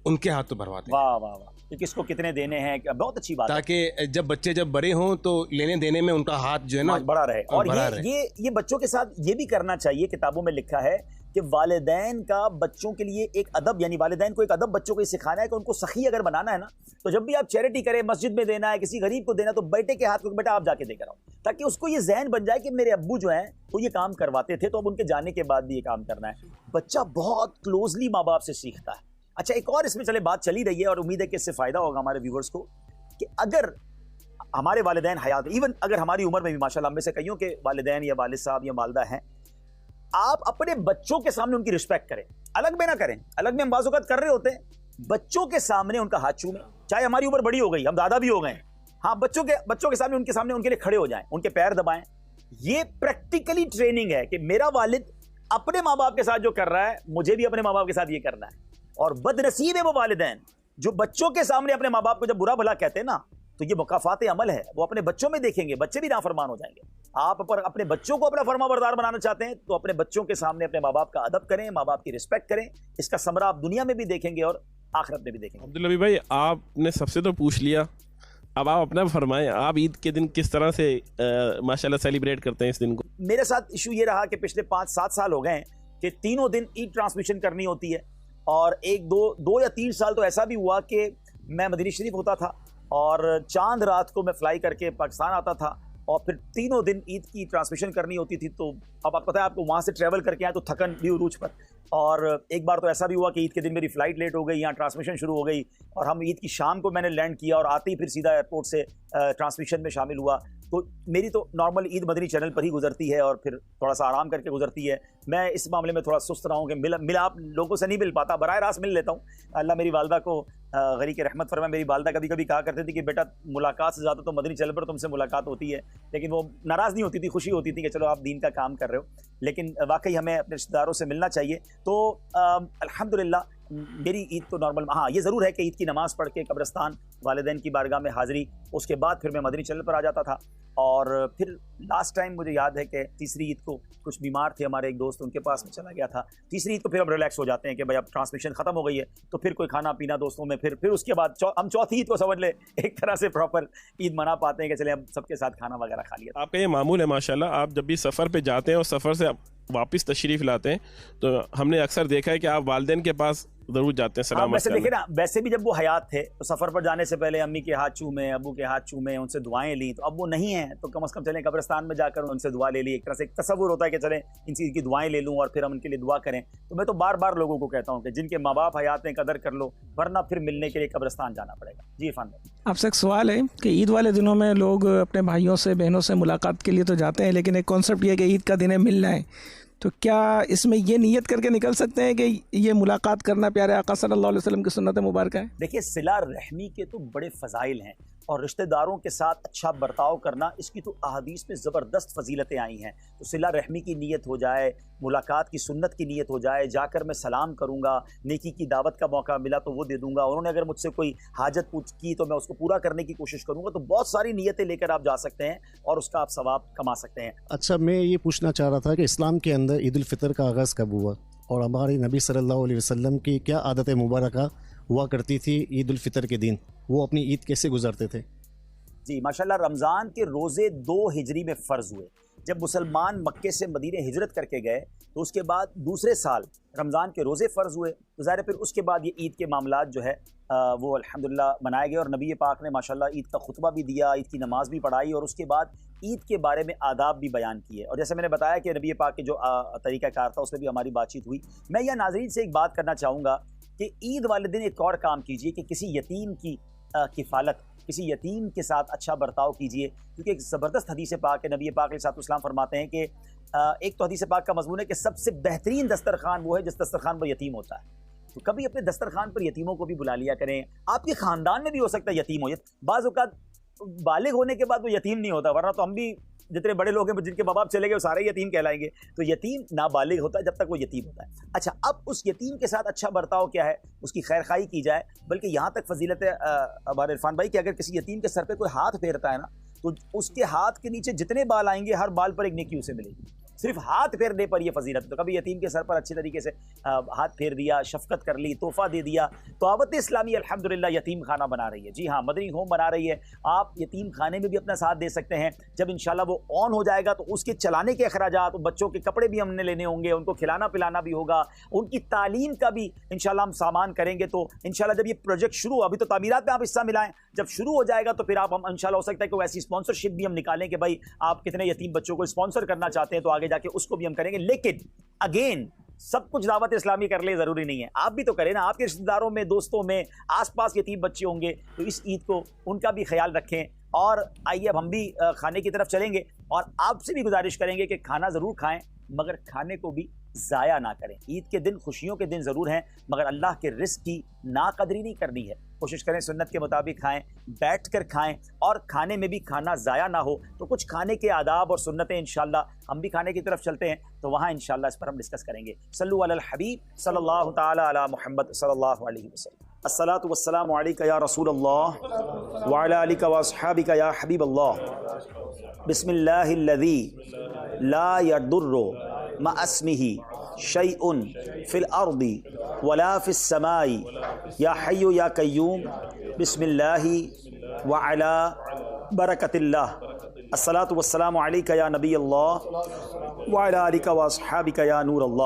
उनके हाथ तो भरवाते हैं। वाह वाह वाह, कि किसको कितने देने हैं, बहुत अच्छी बात है। ताकि जब बच्चे जब बड़े हों तो लेने देने में उनका हाथ जो है ना बड़ा रहे। और ये बच्चों के साथ ये भी करना चाहिए। किताबों में लिखा है कि वालिदैन का बच्चों के लिए एक अदब, यानी वालिदैन को एक अदब बच्चों को सिखाना है कि उनको सखी अगर बनाना है ना, तो जब भी आप चैरिटी करें, मस्जिद में देना है, किसी गरीब को देना, तो बेटे के हाथ को बेटा आप जाके देकर आओ, ताकि उसको ये जहन बन जाए कि मेरे अब्बू जो हैं वो ये काम करवाते थे, तो अब उनके जाने के बाद भी ये काम करना है। बच्चा बहुत क्लोजली माँ बाप से सीखता है। अच्छा, एक और इसमें चले बात चली रही है और उम्मीद है कि इससे फायदा होगा हमारे व्यूवर्स को, कि अगर हमारे वालिदैन हयात, इवन अगर हमारी उम्र में भी माशाल्लाह में से कईयों के वालिदैन या वालिद साहब या वालिदा हैं, आप अपने बच्चों के सामने उनकी रिस्पेक्ट करें, अलग में ना करें। अलग में हम बाज़ औक़ात कर रहे होते हैं, बच्चों के सामने उनका हाथ छूमें, चाहे हमारी उम्र बड़ी हो गई, हम दादा भी हो गए, हाँ, बच्चों के सामने उनके लिए खड़े हो जाएं, उनके पैर दबाएं। ये प्रैक्टिकली ट्रेनिंग है कि मेरा वालिद अपने माँ बाप के साथ जो कर रहा है, मुझे भी अपने माँ बाप के साथ ये करना है। और बदनसीब है वो वालिदैन जो बच्चों के सामने अपने माँ बाप को जब बुरा भला कहते हैं ना, तो ये मुकाफात अमल है, वो अपने बच्चों में देखेंगे, बच्चे भी नाफरमान हो जाएंगे। आप पर अपने बच्चों को अपना फरमाबरदार बनाना चाहते हैं तो अपने बच्चों के सामने अपने माँ बाप का अदब करें, माँ बाप की रिस्पेक्ट करें। इसका समरा आप दुनिया में भी देखेंगे और आखिरत में भी देखेंगे। अब्दुल भाई, आपने सबसे तो पूछ लिया, अब आप अपना फरमाएं, आप ईद के दिन किस तरह से माशाल्लाह सेलिब्रेट करते हैं इस दिन को? मेरे साथ इशू ये रहा कि पिछले 5-7 साल हो गए हैं कि तीनों दिन ईद ट्रांसमिशन करनी होती है, और 1-2 या 3 साल तो ऐसा भी हुआ कि मैं मदीना शरीफ होता था और चांद रात को मैं फ्लाई करके पाकिस्तान आता था और फिर तीनों दिन ईद की ट्रांसमिशन करनी होती थी। तो अब आपको पता है, आपको वहाँ से ट्रैवल करके आए तो थकन भी उरूज पर। और एक बार तो ऐसा भी हुआ कि ईद के दिन मेरी फ़्लाइट लेट हो गई, यहाँ ट्रांसमिशन शुरू हो गई और हम ईद की शाम को मैंने लैंड किया और आते ही फिर सीधा एयरपोर्ट से ट्रांसमिशन में शामिल हुआ। तो मेरी तो नॉर्मल ईद मदनी चैनल पर ही गुजरती है और फिर थोड़ा सा आराम करके गुजरती है। मैं इस मामले में थोड़ा सुस्त रहा हूँ कि मिला आप लोगों से नहीं मिल पाता, बराह रास्त मिल लेता हूँ। अल्लाह मेरी वालदा को गरी के रहमत फरमाए। मेरी वालदा कभी कभी कहा करती थी कि बेटा मुलाकात से ज़्यादा तो मदनी चैनल पर तुमसे मुलाकात होती है, लेकिन वो नाराज़ नहीं होती थी, खुशी होती थी कि चलो आप दीन का काम कर रहे हो। लेकिन वाकई हमें अपने रिश्तेदारों से मिलना चाहिए। तो अल्हम्दुलिल्लाह मेरी ईद तो नॉर्मल, हाँ ये ज़रूर है कि ईद की नमाज़ पढ़ के कब्रिस्तान वालिदैन की बारगाह में हाज़िरी, उसके बाद फिर मैं मदनी चैनल पर आ जाता था। और फिर लास्ट टाइम मुझे याद है कि तीसरी ईद को कुछ बीमार थे हमारे एक दोस्त, उनके पास में चला गया था। तीसरी ईद को फिर अब रिलैक्स हो जाते हैं कि भाई अब ट्रांसमिशन ख़त्म हो गई है, तो फिर कोई खाना पीना दोस्तों में, फिर उसके बाद हम चौथी ईद को समझ ले एक तरह से प्रॉपर ईद मना पाते हैं कि चले अब सबके साथ खाना वगैरह खा लिया। आपका ये मामूल है माशाल्लाह, आप जब भी सफ़र पे जाते हैं और सफ़र से वापस तशरीफ़ लाते हैं तो हमने अक्सर देखा है कि आप वालिदैन के पास ज़रूर जाते हैं सलाम। वैसे देखिए ना, वैसे भी जब वो हयात थे तो सफ़र पर जाने से पहले अम्मी के हाथ चूमे, अबू के हाथ चूमे, उनसे दुआएं ली। तो अब वो नहीं है तो कम से कम चलें कब्रिस्तान में जाकर उनसे दुआ ले ली। एक तरह से एक तसव्वुर होता है कि चलें इन चीज़ की दुआएं ले लूँ और फिर हम उनके लिए दुआ करें। तो मैं तो बार बार लोगों को कहता हूँ कि जिनके माँ बाप हयात हैं कदर कर लो, वरना फिर मिलने के लिए कब्रिस्तान जाना पड़ेगा। जी इरफान भाई, आपसे एक सवाल है कि ईद वाले दिनों में लोग अपने भाइयों से बहनों से मुलाकात के लिए तो जाते हैं, लेकिन एक कॉन्सेप्ट ये है कि ईद का दिन है, मिलना है। तो क्या इसमें ये नियत करके निकल सकते हैं कि ये मुलाकात करना प्यारे आका सल्लल्लाहु अलैहि वसल्लम की सुन्नत मुबारक है? देखिए सिला रहमी के तो बड़े फ़ज़ाइल हैं और रिश्तेदारों के साथ अच्छा बर्ताव करना, इसकी तो अहादीस में ज़बरदस्त फजीलतें आई हैं। तो सिला रहमी की नीयत हो जाए, मुलाकात की सुन्नत की नीयत हो जाए, जाकर मैं सलाम करूँगा, नेकी की दावत का मौका मिला तो वो दे दूँगा, उन्होंने अगर मुझसे कोई हाजत पूछ की तो मैं उसको पूरा करने की कोशिश करूँगा। तो बहुत सारी नीयतें लेकर आप जा सकते हैं और उसका आप सवाब कमा सकते हैं। अच्छा, मैं ये पूछना चाह रहा था कि इस्लाम के अंदर ईद उल फितर का आगाज़ कब हुआ और हमारे नबी सल्लल्लाहु अलैहि वसल्लम की क्या आदत मुबारक हुआ करती थी ईद उल फितर के दिन, वो अपनी ईद कैसे गुजारते थे? जी माशाल्लाह, रमज़ान के रोज़े 2 हिजरी में फ़र्ज़ हुए। जब मुसलमान मक्के से मदीने हिजरत करके गए तो उसके बाद दूसरे साल रमज़ान के रोज़े फ़र्ज़ हुए। तो ज़ाहिर फिर उसके बाद ये ईद के मामलात जो है वो अल्हम्दुलिल्लाह मनाए गए और नबी पाक ने माशाल्लाह ईद का खुतबा भी दिया, ईद की नमाज़ भी पढ़ाई और उसके बाद ईद के बारे में आदाब भी बयान किए। और जैसे मैंने बताया कि नबी पाक के जो तरीक़ाकार था उसमें भी हमारी बातचीत हुई। मैं यह नाज़रीन से एक बात करना चाहूँगा कि ईद वाले दिन एक और काम कीजिए कि किसी यतीम की किफ़ालत, किसी यतीम के साथ अच्छा बर्ताव कीजिए, क्योंकि एक ज़बरदस्त हदीस पाक है। नबी पाक अलैहिस्सलाम फरमाते हैं कि एक तो हदीस पाक का मज़मून है कि सबसे बेहतरीन दस्तरखान वो है जिस दस्तरखान पर यतीम होता है। तो कभी अपने दस्तरखान पर यतीमों को भी बुला लिया करें। आपके ख़ानदान में भी हो सकता है यतीम हो, बाज़ औक़ात बालिग होने के बाद वो यतीम नहीं होता, वरना तो हम भी जितने बड़े लोग हैं जिनके माँ बाप चले गए वो सारे यतीम कहलाएंगे। तो यतीम नाबालिग होता है जब तक वो यतीम होता है। अच्छा, अब उस यतीम के साथ अच्छा बर्ताव क्या है, उसकी खैर खाई की जाए। बल्कि यहाँ तक फजीलत है हमारे इरफान भाई कि अगर किसी यतीम के सर पे कोई हाथ फेरता है ना, तो उसके हाथ के नीचे जितने बाल आएंगे हर बाल पर एक नेकी उसे मिलेगी। सिर्फ हाथ फेरने पर यह फजीलत है। तो कभी यतीम के सर पर अच्छी तरीके से हाथ फेर दिया, शफकत कर ली, तोहफा दे दिया। तो दावत इस्लामी अल्हम्दुलिल्लाह यतीम खाना बना रही है। जी हाँ, मदनी होम बना रही है। आप यतीम खाने में भी अपना साथ दे सकते हैं। जब इंशाल्लाह वो ऑन हो जाएगा तो उसके चलाने के अखराजात, बच्चों के कपड़े भी हमने लेने होंगे, उनको खिलाना पिलाना भी होगा, उनकी तालीम का भी इंशाल्लाह हम सामान करेंगे। तो इंशाल्लाह जब ये प्रोजेक्ट शुरू, अभी तो तामीरात में आप हिस्सा मिलाएं, जब शुरू हो जाएगा तो फिर हम इंशाल्लाह हो सकता है कि ऐसी स्पॉन्सरशिप भी हम निकालें कि भाई आप कितने यतीम बच्चों को स्पॉन्सर करना चाहते हैं तो आगे जाके उसको भी हम करेंगे। लेकिन अगेन सब कुछ दावत इस्लामी कर ले जरूरी नहीं है, आप भी तो करें ना। आपके रिश्तेदारों में, दोस्तों में, आसपास यतीम बच्चे होंगे तो इस ईद को उनका भी ख्याल रखें। और आइए अब हम भी खाने की तरफ चलेंगे और आपसे भी गुजारिश करेंगे कि खाना ज़रूर खाएं मगर खाने को भी ज़ाया ना करें। ईद के दिन खुशियों के दिन ज़रूर हैं मगर अल्लाह के रिस्क की नाकदरी नहीं करनी है। कोशिश करें सुन्नत के मुताबिक खाएं, बैठ कर खाएं और खाने में भी खाना ज़ाया ना हो। तो कुछ खाने के आदाब और सुन्नतें इंशाल्लाह हम भी खाने की तरफ चलते हैं तो वहाँ इंशाल्लाह इस पर हम डिस्कस करेंगे। सल्लु अलल हबीब सल्लल्लाहु ताला अला मुहम्मद सल्लल्लाहु अलैहि वसल्लम। अस्सलातु वस्सलामु अलैका या रसूलल्लाह व अला आलिका व अस्हाबिका या हबीबल्लाह। बिस्मिल्लाहिल्लज़ी ला यदुर्रु मा अस्मिही शैउन फिल अर्दी वला फिस समाई या हय्यु या कय्यूम बिस्मिल्लाहि व अला बरकतिल्लाह। अस्सलातु वस्सलामु अलैका या नबी अल्लाह व अला आलिका व अस्हाबिका या नूर अल्लाह।